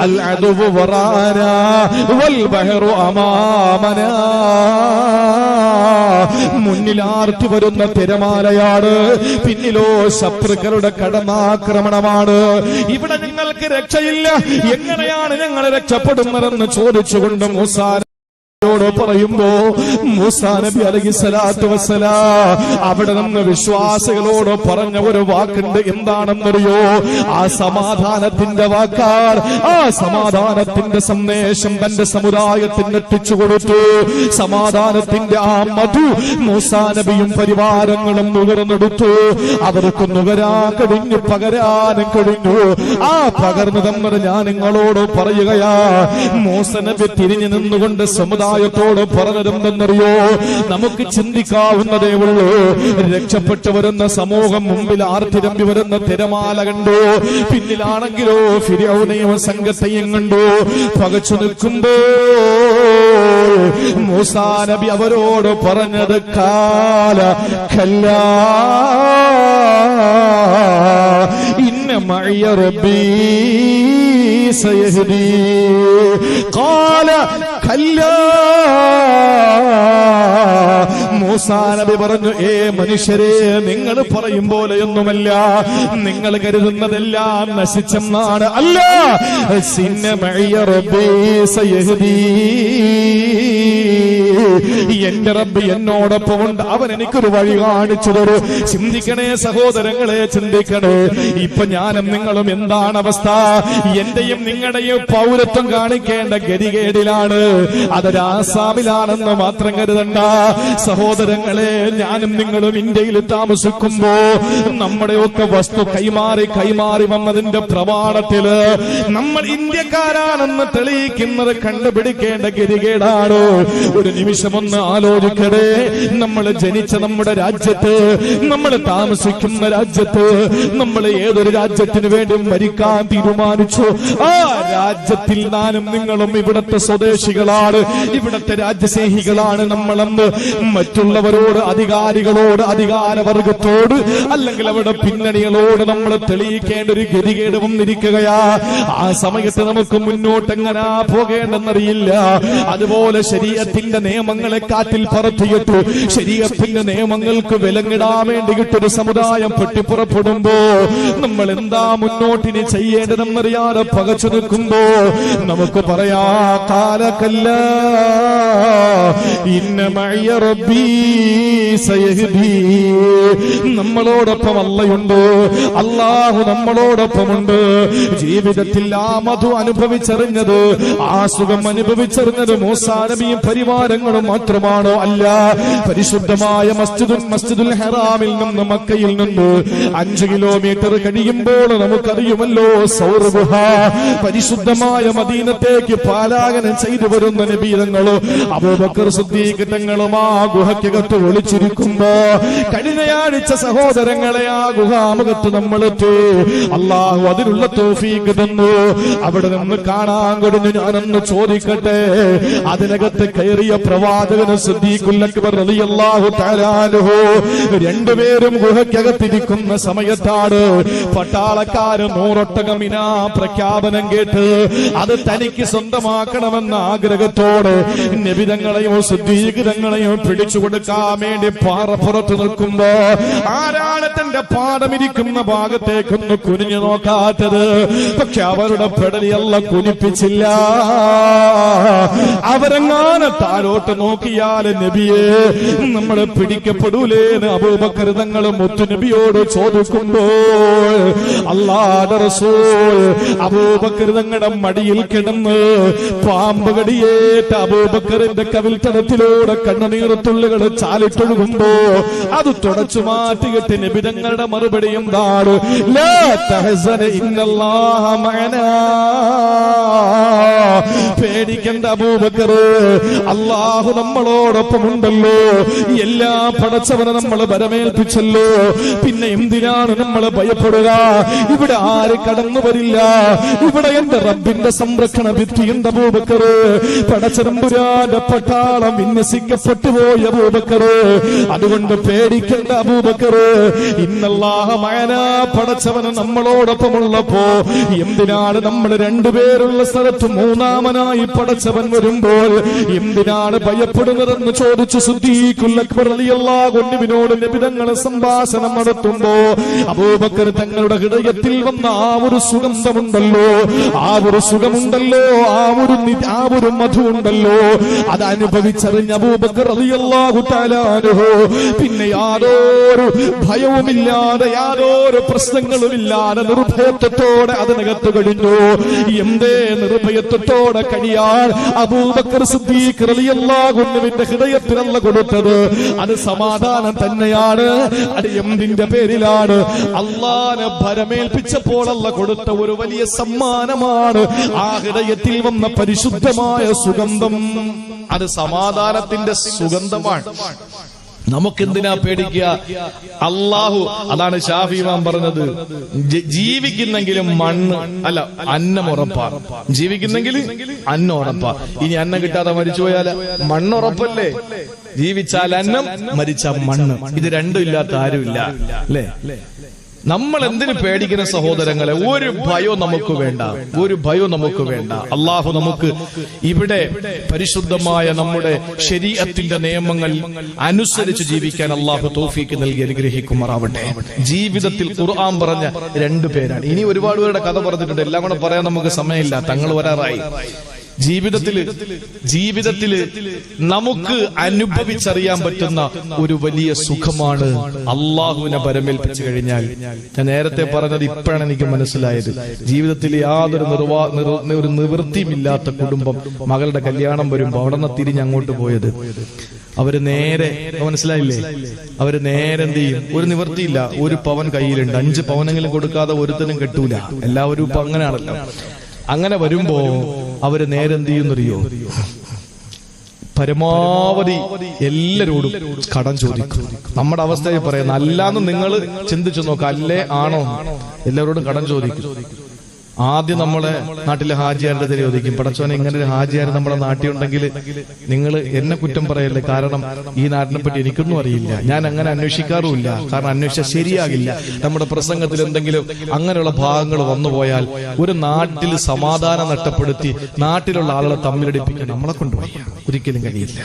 അൽ അദുവു വറാനാ വൽ ബഹറു അമാമനാ. മുന്നിൽ ആർത്തി വരുന്ന തിരമാലയാണ്, പിന്നിലോ ശത്രുക്കളുടെ കടന്നാക്രമണമാണ്. ഇവിടെ നിങ്ങൾക്ക് രക്ഷയില്ല, എങ്ങനെയാണ് ഞങ്ങൾ രക്ഷപ്പെടുന്നതെന്ന് ചോദിച്ചുകൊണ്ട് മൂസാ പറയുമ്പോ മൂസാ നബി അലൈഹിസ്സലാത്തു വസ്സലാം അവിടെ നിന്ന് വിശ്വാസികളോട് പറഞ്ഞ ഒരു വാക്കുണ്ട്. എന്താണെന്നറിയോ? ആ സമാധാനത്തിന്റെ വാക്കാണ്. ആ സമാധാനത്തിന്റെ സന്ദേശം തന്റെ സമുദായത്തിന് എത്തിച്ചു കൊടുത്തു. സമാധാനത്തിന്റെ ആ മധു മൂസാ നബിയും പരിവാരങ്ങളും നുകർന്നെടുത്തു. അവർക്ക് നുകരാൻ കഴിഞ്ഞു, പകരാനും കഴിഞ്ഞു. ആ പകർന്നു തന്നത് ഞാൻ നിങ്ങളോട് പറയുകയാ. മൂസാ നബി തിരിഞ്ഞു നിന്നുകൊണ്ട് സമുദായത്തോട് പറഞ്ഞതെന്തെന്നറിയോ? നമുക്ക് ചിന്തിക്കാവുന്നതേ ഉള്ളൂ. രക്ഷപ്പെട്ടു വരുന്ന സമൂഹം മുമ്പിൽ ആർത്തിരമ്പി വരുന്ന തിരമാല കണ്ടു, പിന്നിലാണെങ്കിലോ ഫിർഔനെയും സംഘത്തെയും കണ്ടു. പകച്ചു നിൽക്കുമ്പോ മൂസാ നബി അവരോട് പറഞ്ഞത്, കാല ഖല്ലാ ഇന്ന മഅയ റബ്ബീ സയഹ്ദീ. ഖാല ഖല്ലാ. മൂസാ നബി പറഞ്ഞു, ഏ മനുഷ്യരെ, നിങ്ങൾ പറയും പോലെയൊന്നുമല്ല, നിങ്ങൾ കരുതുന്നതെല്ലാം നശിച്ചെന്നാണ്. അല്ല, ഇന്ന മഅയ റബ്ബീ സയഹ്ദീ. എന്റെ റബ്ബ് എന്നോടൊപ്പമുണ്ട്, അവൻ എനിക്കൊരു വഴി കാണിച്ചു തരും. ചിന്തിക്കണേ സഹോദരങ്ങളെ, ചിന്തിക്കണേ. ഇപ്പൊ ഞാനും നിങ്ങളും എന്താണ് അവസ്ഥ? എന്റെയും നിങ്ങളുടെയും പൗരത്വം കാണിക്കേണ്ട ഗതികേടിലാണ്. അതൊരു ആസാമിലാണെന്ന് മാത്രം കരുതണ്ട സഹോദരങ്ങളെ. ഞാനും നിങ്ങളും ഇന്ത്യയിൽ താമസിക്കുമ്പോ നമ്മുടെയൊക്കെ വസ്തു കൈമാറി വന്നതിന്റെ പ്രമാണത്തില് നമ്മൾ ഇന്ത്യക്കാരാണെന്ന് തെളിയിക്കുന്നത് കണ്ടുപിടിക്കേണ്ട ഗതികേടാണ്. ഒരു നിമിഷം ഒന്ന് ആലോചിക്കണേ. നമ്മൾ ജനിച്ച നമ്മുടെ രാജ്യത്ത്, നമ്മൾ താമസിക്കുന്ന രാജ്യത്ത്, നമ്മൾ ഏതൊരു രാജ്യത്തിന് വേണ്ടി മരിക്കാൻ തീരുമാനിച്ചു, ആ രാജ്യത്തിൽ നാനും നിങ്ങളും ഇവിടത്തെ സ്വദേശികളാണ്, ഇവിടത്തെ രാജ്യസ്നേഹികളാണ് നമ്മളെന്ന് മറ്റുള്ളവരോട്, അധികാരികളോട്, അധികാരവർഗത്തോട്, അല്ലെങ്കിൽ അവരുടെ പിന്നണികളോട് നമ്മൾ തെളിയിക്കേണ്ട ഒരു ഗതികേട് വന്നിരിക്കുകയാ. ആ സമയത്ത് നമുക്ക് മുന്നോട്ടെങ്ങനാ പോകേണ്ടെന്നറിയില്ല. അതുപോലെ ശരീഅത്തിന്റെ നിയമങ്ങളെ കാറ്റിൽ പറത്തിയിട്ടു ശരീഅത്തിന്റെ നിയമങ്ങൾക്ക് വിലങ്ങിടാൻ വേണ്ടിയിട്ടൊരു സമുദായം പൊട്ടിപ്പുറപ്പെടുമ്പോ നമ്മൾ എന്താ മുന്നോട്ടിന് ചെയ്യേണ്ടതെന്നറിയാതെ പകച്ചു നിൽക്കുമ്പോ നമുക്ക് പറയാ, കാലക്കല്ല ഇന്ന മഅയ റബ്ബീ സയഹ്ദീ. നമ്മളോടൊപ്പം അല്ലാഹുണ്ട്, അല്ലാഹു നമ്മളോടൊപ്പമുണ്ട്. ജീവിതത്തിൽ ആ മധു അനുഭവിച്ചറിഞ്ഞത്, ആ സുഖം അനുഭവിച്ചറിഞ്ഞത് മൂസാ നബിയും പരിവാരങ്ങളും മാത്രമാണോ? അല്ല. പരിശുദ്ധമായ മസ്ജിദുൽ ഹറാമിൽ നിന്ന്, മക്കയിൽ നിന്ന് 5 കിലോമീറ്റർ കഴിയുമ്പോൾ നമുക്കറിയുമല്ലോ സൗർ ഗുഹ. പരിശുദ്ധമായ മദീനത്തേക്ക് പാലായനം ചെയ്തു വരുന്ന നബിതങ്ങളോ അബൂബക്കർ സിദ്ദീഖ് തങ്ങളും ആ ഗുഹയ്ക്കകത്ത് ഒളിച്ചിരിക്കുമ്പോ കഴിഞ്ഞയാഴ്ച സഹോദരങ്ങളെ ആ ഗുഹാമുഖത്ത് നമ്മളെത്തി. അല്ലാഹു അതിനുള്ള തൗഫീഖ് തന്നു. അവിടെ നിന്ന് കാണാൻ കഴിഞ്ഞു. ഞാനൊന്ന് ചോദിക്കട്ടെ, അതിനകത്ത് കയറിയ പ്രവാചകൻ സിദ്ദീഖുൽ അക്ബർ റളിയല്ലാഹു തആല അൻഹു രണ്ടുപേരും ഗുഹയ്ക്കകത്തിരിക്കുന്ന സമയത്താണ് പട്ടാളക്കാര് 100 ഒട്ടകമിനാ പ്രഖ്യാപനം കേട്ട് അത് തനിക്ക് സ്വന്തമാക്കണമെന്ന ആഗ്രഹത്തോടെ നബിതങ്ങളെയോ സിദ്ദീഖുകളെയോ പിടിച്ചു കൊടുക്കാൻ വേണ്ടി പാറപ്പുറത്ത് നിൽക്കുമ്പോ ആരാണ് തന്റെ പാടമിരിക്കുന്ന ഭാഗത്തേക്കൊന്ന് കുനിഞ്ഞു നോക്കാത്തത്? പക്ഷെ അവരുടെ പെടലിയല്ല കുനിപ്പിച്ചില്ല. അവരെങ്ങാനും താഴോട്ട് നോക്കിയാൽ നബിയെ നമ്മളെ പിടിക്കപ്പെടൂലേന്ന് അബൂബക്കർ തങ്ങൾ മുത്തുനബിയോട് ചോദിക്കുമ്പോൾ അല്ലാഹുവിന്റെ റസൂൽ അബൂബക്കർ തങ്ങളുടെ മടിയിൽ കിടന്ന് പാമ്പ് കടിയേറ്റ അബൂബക്കറിന്റെ കവിൾത്തടത്തിലൂടെ കണ്ണുനീർത്തുള്ളികൾ ചാലിട്ടൊഴുകുമ്പോ അത് തുടച്ചു മാറ്റിയിട്ട് നബി നബിതങ്ങളുടെ മറുപടി എന്താണ്? ലാ തഹ്സൻ ഇന്നല്ലാഹ മഅനാ. പേടിക്കണ്ട അബൂബക്കർ, അല്ലാഹു നമ്മളോടൊപ്പമുണ്ടല്ലോ. എല്ലാം പടച്ചവനെ നമ്മൾ വരമേൽപ്പിച്ചല്ലോ, പിന്നെ എന്തിനാണ് നമ്മൾ ഭയപ്പെടുക? ഇവിടെ ആര് കടന്നു വരില്ല, ഇവിടെ എന്റെ റബ്ബിന്റെ സംരക്ഷണ ഭിത്തിയുണ്ട് അബൂബക്കർ. പടച്ചതമ്പുരാന്റെ പട്ടാളം വിന്യസിക്കപ്പെട്ടു പോയി അബൂബക്കർ. അതുകൊണ്ട് പേടിക്കണ്ട അബൂബക്കർ. ഇന്നല്ലാഹ മഅനാ, പടച്ചവന് നമ്മളോടൊപ്പമുള്ളപ്പോ എന്തിനാണ് നമ്മൾ രണ്ടുപേരുള്ള സ്ഥലത്ത് മൂന്നാമനായി പടച്ചവൻ വരുമ്പോൾ എന്തിനാണ് ഭയപ്പെടുന്നതെന്ന് ചോദിച്ചു സിദ്ദീഖുൽ അക്ബർ റളിയല്ലാഹു അൻഹുവിനോട് നബിതങ്ങളെ സംഭാഷണം നടത്തുമ്പോ അബൂബക്കർ തങ്ങളുടെ ഹൃദയത്തിൽ വന്ന ആ ഒരു സുഗന്ധമുണ്ടല്ലോ, ആ ഒരു സുഖമുണ്ടല്ലോ, ആ ഒരു മധുവുണ്ടല്ലോ, അത് അനുഭവിച്ചറിഞ്ഞ അബൂബക്കർ റളിയല്ലാഹു തആല അൻഹു പിന്നെ യാതൊരു ഭയവുമില്ലാതെ യാതൊരു പ്രശ്നങ്ങളുമില്ലാതെ നിർഭയത്വത്തോടെ അതിനകത്ത് കഴിഞ്ഞു. എന്തേ നിർഭയത്വത്തോടെ കഴിയാൻ അബൂബക്കർ സിദ്ദീഖ് റളിയല്ലാഹു അൻഹുവിന്റെ ഹൃദയത്തിലല്ല കൊടുത്തത്? അത് സമാധാനം തന്നെയാണ്. അത് എന്തിന്റെ പേരിലാണ്? അല്ലാഹനെ ഭരമേൽപ്പിച്ചപ്പോൾ അല്ല കൊടുത്ത ഒരു വലിയ സമ്മാനമാണ് ആ ഹൃദയത്തിൽ വന്ന പരിശുദ്ധമായ സുഗന്ധം. അത് സമാധാനത്തിന്റെ സുഗന്ധമാണ്. നമുക്കെന്തിനാ പേടിക്കുക? അല്ലാഹു, അതാണ് ഷാഫി ഇമാം പറഞ്ഞത്, ജീവിക്കുന്നെങ്കിലും മണ്ണ് അല്ല അന്നം ഉറപ്പാ. ജീവിക്കുന്നെങ്കിൽ അന്നം ഉറപ്പാ. ഇനി അന്നം കിട്ടാതെ മരിച്ചു പോയാൽ മണ്ണ് ഉറപ്പല്ലേ? ജീവിച്ചാൽ അന്നം, മരിച്ചാൽ മണ്ണ്. ഇത് രണ്ടും ഇല്ലാത്ത ആരുമില്ല, അല്ലേ? നമ്മൾ എന്തിനു പേടിക്കുന്ന സഹോദരങ്ങളെ? ഒരു ഭയവും നമുക്ക് വേണ്ട, ഒരു ഭയവും നമുക്ക് വേണ്ട. അള്ളാഹു നമുക്ക് ഇവിടെ പരിശുദ്ധമായ നമ്മുടെ ശരീഅത്തിന്റെ നിയമങ്ങൾ അനുസരിച്ച് ജീവിക്കാൻ അള്ളാഹു തൗഫീക്ക് നൽകി അനുഗ്രഹിക്കുമാറാവട്ടെ. ജീവിതത്തിൽ ഖുർആൻ പറഞ്ഞ രണ്ടു പേരാണ്. ഇനി ഒരുപാട് പേരുടെ കഥ പറഞ്ഞിട്ടുണ്ട്, എല്ലാം കൂടെ പറയാൻ നമുക്ക് സമയമില്ല, തങ്ങൾ വരാറായി. ജീവിതത്തില് നമുക്ക് അനുഭവിച്ചറിയാൻ പറ്റുന്ന ഒരു വലിയ സുഖമാണ് അള്ളാഹുവിനെ പരമേൽപ്പിച്ചു കഴിഞ്ഞാൽ. ഞാൻ നേരത്തെ പറഞ്ഞത് ഇപ്പോഴാണ് എനിക്ക് മനസ്സിലായത്. ജീവിതത്തിൽ യാതൊരു നിവൃത്തിയുമില്ലാത്ത കുടുംബം, മകളുടെ കല്യാണം വരുമ്പോ അവിടെ നിന്ന് തിരിഞ്ഞ് അങ്ങോട്ട് പോയത്, അവര് നേരെ, മനസ്സിലായില്ലേ, അവര് നേരെ എന്ത് ചെയ്യും? ഒരു നിവൃത്തിയില്ല, ഒരു പവൻ കയ്യിലുണ്ട്, 5 പവനെങ്കിലും കൊടുക്കാതെ ഒരുത്തനും കെട്ടൂല. എല്ലാവരും ഇപ്പൊ അങ്ങനെയാണല്ലോ. അങ്ങനെ വരുമ്പോ അവര് നേരെ എന്ത് ചെയ്യുന്നറിയോ? പരമാവധി എല്ലാരോടും കടം ചോദിക്കും. നമ്മുടെ അവസ്ഥയെ പറയുന്ന അല്ലാന്ന് നിങ്ങൾ ചിന്തിച്ചു നോക്കാം. അല്ലേ ആണോ? എല്ലാവരോടും കടം ചോദിക്കും. ആദ്യം നമ്മളെ നാട്ടിലെ ഹാജിയാരുടെ തന്നെ ചോദിക്കും, പടച്ചോനെ ഇങ്ങനെ ഒരു ഹാജിയാർ നമ്മുടെ നാട്ടിൽ ഉണ്ടെങ്കിൽ നിങ്ങൾ എന്നെ കുറ്റം പറയല്ലേ, കാരണം ഈ നാട്ടിനെ പറ്റി എനിക്കൊന്നും അറിയില്ല, ഞാൻ അങ്ങനെ അന്വേഷിക്കാറുമില്ല, കാരണം അന്വേഷിച്ചാൽ ശരിയാകില്ല. നമ്മുടെ പ്രസംഗത്തിൽ എന്തെങ്കിലും അങ്ങനെയുള്ള ഭാഗങ്ങൾ വന്നുപോയാൽ ഒരു നാട്ടിൽ സമാധാനം നഷ്ടപ്പെടുത്തി നാട്ടിലുള്ള ആളുകളെ തമ്മിലടിപ്പിക്കാൻ നമ്മളെ കൊണ്ടുപോയി ഒരിക്കലും കഴിയില്ല.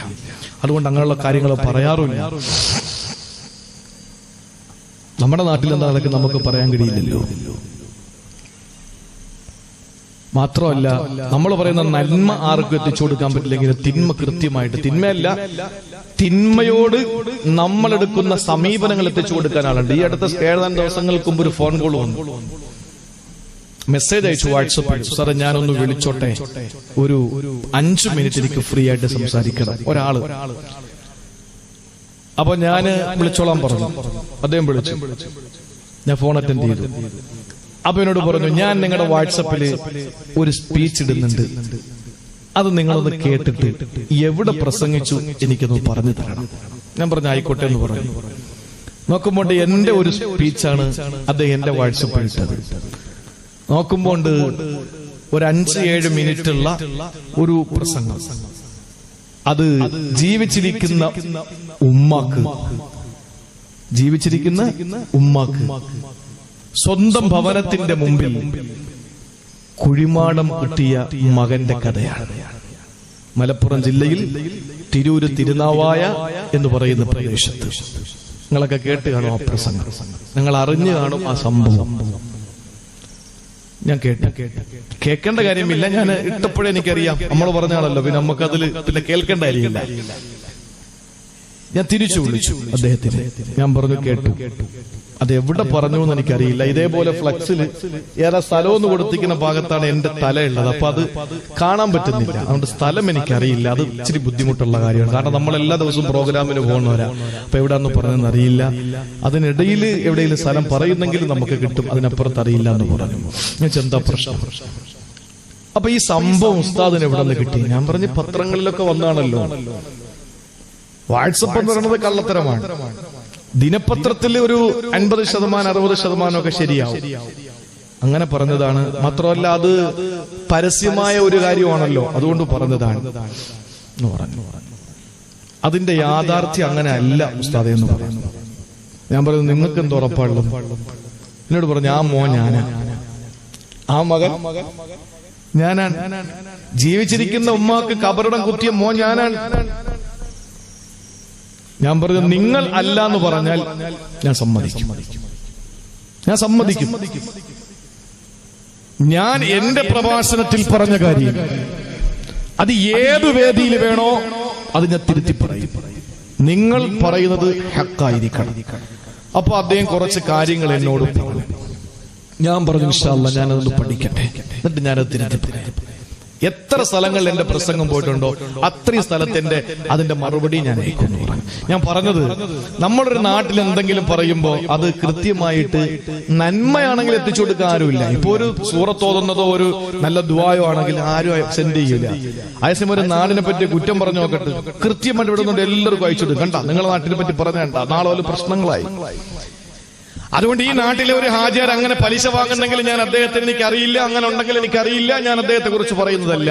അതുകൊണ്ട് അങ്ങനെയുള്ള കാര്യങ്ങൾ പറയാറുമില്ല. നമ്മുടെ നാട്ടിൽ എന്താ നടക്കുന്നത് നമുക്ക് പറയാൻ കഴിയില്ലല്ലോ. മാത്രമല്ല, നമ്മൾ പറയുന്ന നന്മ ആർക്കും എത്തിച്ചു കൊടുക്കാൻ പറ്റില്ലെങ്കിൽ തിന്മ കൃത്യമായിട്ട്, തിന്മയല്ല തിന്മയോട് നമ്മളെടുക്കുന്ന സമീപനങ്ങൾ എത്തിച്ചു കൊടുക്കാൻ ആളുണ്ട്. ഈ അടുത്ത ഏതാനും ദിവസങ്ങൾക്ക് മുമ്പ് ഒരു ഫോൺ കോൾ വന്നു, മെസ്സേജ് അയച്ചു വാട്സപ്പിൽ, സാറേ ഞാനൊന്ന് വിളിച്ചോട്ടെ, ഒരു 5 മിനിറ്റ് എനിക്ക് ഫ്രീ ആയിട്ട് സംസാരിക്കണം ഒരാള്. അപ്പൊ ഞാന് വിളിച്ചോളാൻ പറഞ്ഞു. അദ്ദേഹം വിളിച്ചു, ഞാൻ ഫോൺ അറ്റൻഡ് ചെയ്തു. അപ്പൊ എന്നോട് പറഞ്ഞു, ഞാൻ നിങ്ങളുടെ വാട്സപ്പിൽ ഒരു സ്പീച്ച് ഇടുന്നുണ്ട്, അത് നിങ്ങളൊന്ന് കേട്ടിട്ട് എവിടെ പ്രസംഗിച്ചു എനിക്കൊന്ന് പറഞ്ഞു തരണം. ഞാൻ പറഞ്ഞു ആയിക്കോട്ടെ എന്ന് പറഞ്ഞു. നോക്കുമ്പോൾ എന്റെ ഒരു സ്പീച്ചാണ് അദ്ദേഹം എന്റെ വാട്സപ്പിൽ ഇട്ടത്. നോക്കുമ്പോൾ ഒരു 5-7 മിനിറ്റുള്ള ഒരു പ്രസംഗം. അത് ജീവിച്ചിരിക്കുന്ന ഉമ്മാക്ക് സ്വന്തം ഭവനത്തിന്റെ മുമ്പിൽ കുഴിമാടം കിട്ടിയ മകന്റെ കഥയാണ്. മലപ്പുറം ജില്ലയിൽ തിരൂര് തിരുനാവായ എന്ന് പറയുന്ന പ്രദേശത്ത്. നിങ്ങളൊക്കെ കേട്ട് കാണും ആ പ്രസംഗം, നിങ്ങൾ അറിഞ്ഞു കാണും ആ സംഭവം. ഞാൻ കേൾക്കേണ്ട കാര്യമില്ല, ഞാൻ ഇട്ടപ്പോഴേ എനിക്കറിയാം, നമ്മൾ പറഞ്ഞാണല്ലോ, പിന്നെ നമുക്കതിൽ പിന്നെ കേൾക്കേണ്ട കാര്യമില്ല. ഞാൻ തിരിച്ചു വിളിച്ചു അദ്ദേഹത്തിന്. ഞാൻ പറഞ്ഞു, കേട്ടു. അത് എവിടെ പറഞ്ഞു എന്ന് എനിക്കറിയില്ല. ഇതേപോലെ ഫ്ലക്സിൽ ഏറെ സ്ഥലമൊന്നും കൊടുത്തിരിക്കുന്ന ഭാഗത്താണ് എന്റെ തലയുള്ളത്. അപ്പൊ അത് കാണാൻ പറ്റുന്നില്ല. അതുകൊണ്ട് സ്ഥലം എനിക്കറിയില്ല. അത് ഇച്ചിരി ബുദ്ധിമുട്ടുള്ള കാര്യമാണ്. കാരണം നമ്മൾ എല്ലാ ദിവസവും പ്രോഗ്രാമിന് പോകുന്നവരാ. അപ്പൊ എവിടെയാന്ന് പറഞ്ഞതെന്ന് അറിയില്ല. അതിനിടയിൽ എവിടെയെങ്കിലും സ്ഥലം പറയുന്നെങ്കിൽ നമുക്ക് കിട്ടും, അതിനപ്പുറത്ത് അറിയില്ല എന്ന് പറഞ്ഞു. ഞാൻ എന്താ പ്രശ്നം? അപ്പൊ ഈ സംഭവം ഉസ്താദിന് എവിടെ നിന്ന് കിട്ടി? ഞാൻ പറഞ്ഞു, പത്രങ്ങളിലൊക്കെ വന്നാണല്ലോ. വാട്സപ്പ് എന്ന് പറയുന്നത് കള്ളത്തരമാണ്. ദിനപത്രത്തിൽ ഒരു 50%, 60% ഒക്കെ ശരിയാവും. അങ്ങനെ പറഞ്ഞതാണ്. മാത്രമല്ല അത് പരസ്യമായ ഒരു കാര്യമാണല്ലോ, അതുകൊണ്ട് പറഞ്ഞതാണ് എന്ന് പറഞ്ഞു. അതിന്റെ യാഥാർത്ഥ്യം അങ്ങനെ അല്ല ഉസ്താദേ എന്ന് പറഞ്ഞു. ഞാൻ പറഞ്ഞു, നിങ്ങൾക്ക് എന്ത് ഉറപ്പാണല്ലോ? എന്നോട് പറഞ്ഞു, ആ മോൻ ഞാനാ, ആ മകൻ ഞാനാണ്, ജീവിച്ചിരിക്കുന്ന ഉമ്മാക്ക് കബറിടം കുത്തിയ മോൻ ഞാനാണ്. ഞാൻ പറഞ്ഞു, നിങ്ങൾ അല്ല എന്ന് പറഞ്ഞാൽ ഞാൻ സമ്മതിക്കും. ഞാൻ എന്റെ പ്രഭാഷണത്തിൽ പറഞ്ഞ കാര്യം അത് ഏത് വേദിയിൽ വേണോ അത് ഞാൻ തിരുത്തി പറയും. നിങ്ങൾ പറയുന്നത് ഹക്കായിരിക്കണം. അപ്പൊ അദ്ദേഹം കുറച്ച് കാര്യങ്ങൾ എന്നോട് പറഞ്ഞു. ഞാൻ പറഞ്ഞു, ഇൻഷാ അല്ലാഹ് ഞാനതൊന്ന് പഠിക്കട്ടെ, എന്നിട്ട് ഞാനത് തിരുത്തി പറയാം. എത്ര സ്ഥലങ്ങളിൽ എന്റെ പ്രസംഗം പോയിട്ടുണ്ടോ അത്രയും സ്ഥലത്തിന്റെ അതിന്റെ മറുപടി ഞാൻ അയക്കുന്നു. ഞാൻ പറഞ്ഞത്, നമ്മളൊരു നാട്ടിൽ എന്തെങ്കിലും പറയുമ്പോൾ അത് കൃത്യമായിട്ട് നന്മയാണെങ്കിൽ എത്തിച്ചു കൊടുക്കാൻ ആരുമില്ല. ഇപ്പൊ ഒരു സൂറത്ത് ഓതുന്നതോ ഒരു നല്ല ദുആയോ ആണെങ്കിൽ ആരും സെൻഡ് ചെയ്യില്ല. അതേസമയം ഒരു നാടിനെ പറ്റി കുറ്റം പറഞ്ഞു നോക്കട്ടെ, കൃത്യമായിട്ട് ഇവിടെ എല്ലാവർക്കും അയച്ചു കൊടുക്കും. കണ്ട, നിങ്ങളെ നാട്ടിനെ പറ്റി പറഞ്ഞ നാളെ പോലെ പ്രശ്നങ്ങളായി. അതുകൊണ്ട് ഈ നാട്ടിലെ ഒരു ഹാജിയാർ അങ്ങനെ പലിശ വാങ്ങുന്നെങ്കിൽ ഞാൻ അദ്ദേഹത്തിന് എനിക്കറിയില്ല, അങ്ങനെ ഉണ്ടെങ്കിൽ എനിക്കറിയില്ല, ഞാൻ അദ്ദേഹത്തെ കുറിച്ച് പറയുന്നതല്ല.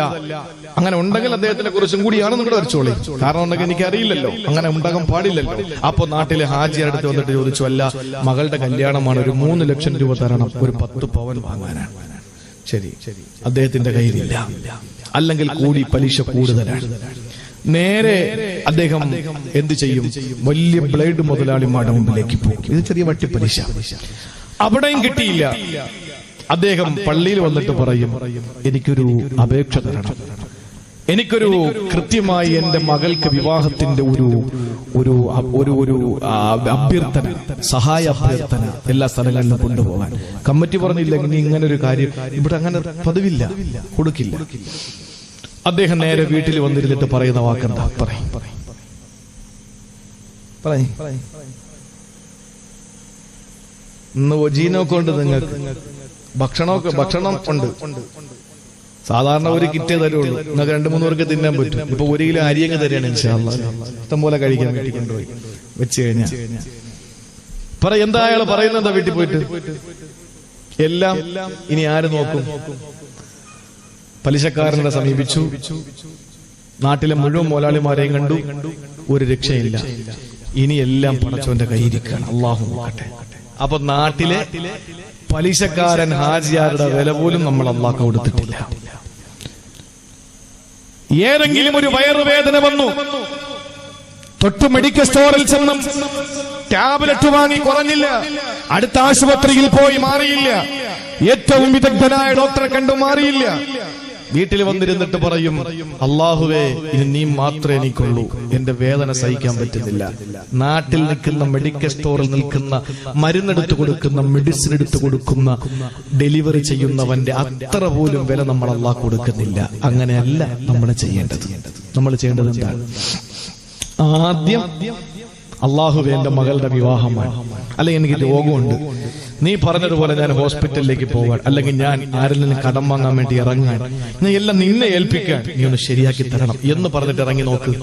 അങ്ങനെ ഉണ്ടെങ്കിൽ അദ്ദേഹത്തിനെ കുറിച്ചും കൂടിയാണ് നിങ്ങൾ വരച്ചോളി. കാരണം ഉണ്ടെങ്കിൽ എനിക്കറിയില്ലല്ലോ, അങ്ങനെ ഉണ്ടാകാൻ പാടില്ലല്ലോ. അപ്പൊ നാട്ടിലെ ഹാജിയാർ അടുത്ത് വന്നിട്ട് ചോദിച്ചു, അല്ല മകളുടെ കല്യാണമാണ്, ഒരു 3 ലക്ഷം രൂപ തരണം, ഒരു 10 പവൻ വാങ്ങാനാണ്. ശരി, അദ്ദേഹത്തിന്റെ കയ്യിലില്ല, അല്ലെങ്കിൽ കൂടി പലിശ കൂടുതലാണ്. നേരെ അദ്ദേഹം എന്ത് ചെയ്യും? വലിയ ബ്ലേഡ് മുതലാളിമാരുടെ മുമ്പിലേക്ക് പോകും. ഇത് ചെറിയ വട്ടിപ്പലിശ. അവിടെയും കിട്ടിയില്ല. അദ്ദേഹം പള്ളിയിൽ വന്നിട്ട് പറയും, എനിക്കൊരു അപേക്ഷ തരണം, എനിക്കൊരു കൃത്യമായി എന്റെ മകൾക്ക് വിവാഹത്തിന്റെ ഒരു അഭ്യർത്ഥന, സഹായ അഭ്യർത്ഥന എല്ലാ സ്ഥലങ്ങളിലും കൊണ്ടുപോകാൻ. കമ്മിറ്റി പറഞ്ഞില്ല, ഇനി ഇങ്ങനെ ഒരു കാര്യം ഇവിടെ അങ്ങനെ പതിവില്ല, കൊടുക്കില്ല. അദ്ദേഹം നേരെ വീട്ടിൽ വന്നിരുന്നിട്ട് പറയുന്ന വാക്കെന്താ? പറയും, ഇന്ന് ഒജീനൊക്കെ ഉണ്ട്, നിങ്ങൾക്ക് ഭക്ഷണം ഉണ്ട്. സാധാരണ ഒരു കിറ്റേ തരുള്ളൂ, നിങ്ങൾക്ക് 2-3 പേർക്ക് തിന്നാൻ പറ്റും. ഇപ്പൊ 1 കിലോ അരിയങ്ങ് തരികയാണ്, ഇൻഷാ അല്ലാഹ് ഇഷ്ടം പോലെ കഴിക്കാൻ വേണ്ടി കൊണ്ടുപോയി വെച്ച് കഴിഞ്ഞാൽ. എന്താ അയാൾ പറയുന്നത്? വീട്ടിൽ പോയിട്ട് എല്ലാം ഇനി ആര് നോക്കും? പലിശക്കാരനെ സമീപിച്ചു, നാട്ടിലെ മുഴുവൻ മുതലാളിമാരെയും കണ്ടു, ഒരു രക്ഷയില്ല. ഇനി എല്ലാം പടച്ചവന്റെ കയ്യിരിക്കുകയാണ്. അള്ളാഹു നോക്കട്ടെ. അപ്പൊ നാട്ടിലെ പലിശക്കാരൻ ഹാജിയാരുടെ വില പോലും നമ്മൾ അള്ളാഹ് കൊടുത്തിട്ടില്ല. ഏതെങ്കിലും ഒരു വയറുവേദന വന്നു, തൊട്ട് മെഡിക്കൽ സ്റ്റോറിൽ ചെന്നും ടാബ്ലറ്റ് വാങ്ങി കുറഞ്ഞില്ല, അടുത്ത ആശുപത്രിയിൽ പോയി മാറിയില്ല, ഏറ്റവും വിദഗ്ധനായ ഡോക്ടറെ കണ്ടു മാറിയില്ല. വീട്ടിൽ വന്നിരുന്നിട്ട് പറയും, അള്ളാഹുവേ ഇനി നീ മാത്രമേ എനിക്കുള്ളൂ, എന്റെ വേദന സഹിക്കാൻ പറ്റുന്നില്ല. നാട്ടിൽ നിൽക്കുന്ന മെഡിക്കൽ സ്റ്റോറിൽ നിൽക്കുന്ന മരുന്നെടുത്ത് കൊടുക്കുന്ന, മെഡിസിൻ എടുത്ത് കൊടുക്കുന്ന, ഡെലിവറി ചെയ്യുന്നവന്റെ അത്ര പോലും വില നമ്മൾ അള്ളാഹ് കൊടുക്കുന്നില്ല. അങ്ങനെയല്ല നമ്മൾ ചെയ്യേണ്ടത്. നമ്മൾ ചെയ്യേണ്ടത് എന്താണ്? ആദ്യം അള്ളാഹുവേ എന്റെ മകളുടെ വിവാഹമാണ്, അല്ലെങ്കിൽ എനിക്ക് രോഗമുണ്ട്, നീ പറഞ്ഞതുപോലെ ഞാൻ ഹോസ്പിറ്റലിലേക്ക് പോകാൻ, അല്ലെങ്കിൽ ഞാൻ ആരിൽ നിന്ന് കടം വാങ്ങാൻ വേണ്ടി ഇറങ്ങാൻ, എല്ലാം നിന്നെ ഏൽപ്പിക്കാൻ നീ ഒന്ന് ശരിയാക്കി തരണം എന്ന് പറഞ്ഞിട്ട് ഇറങ്ങി നോക്ക്.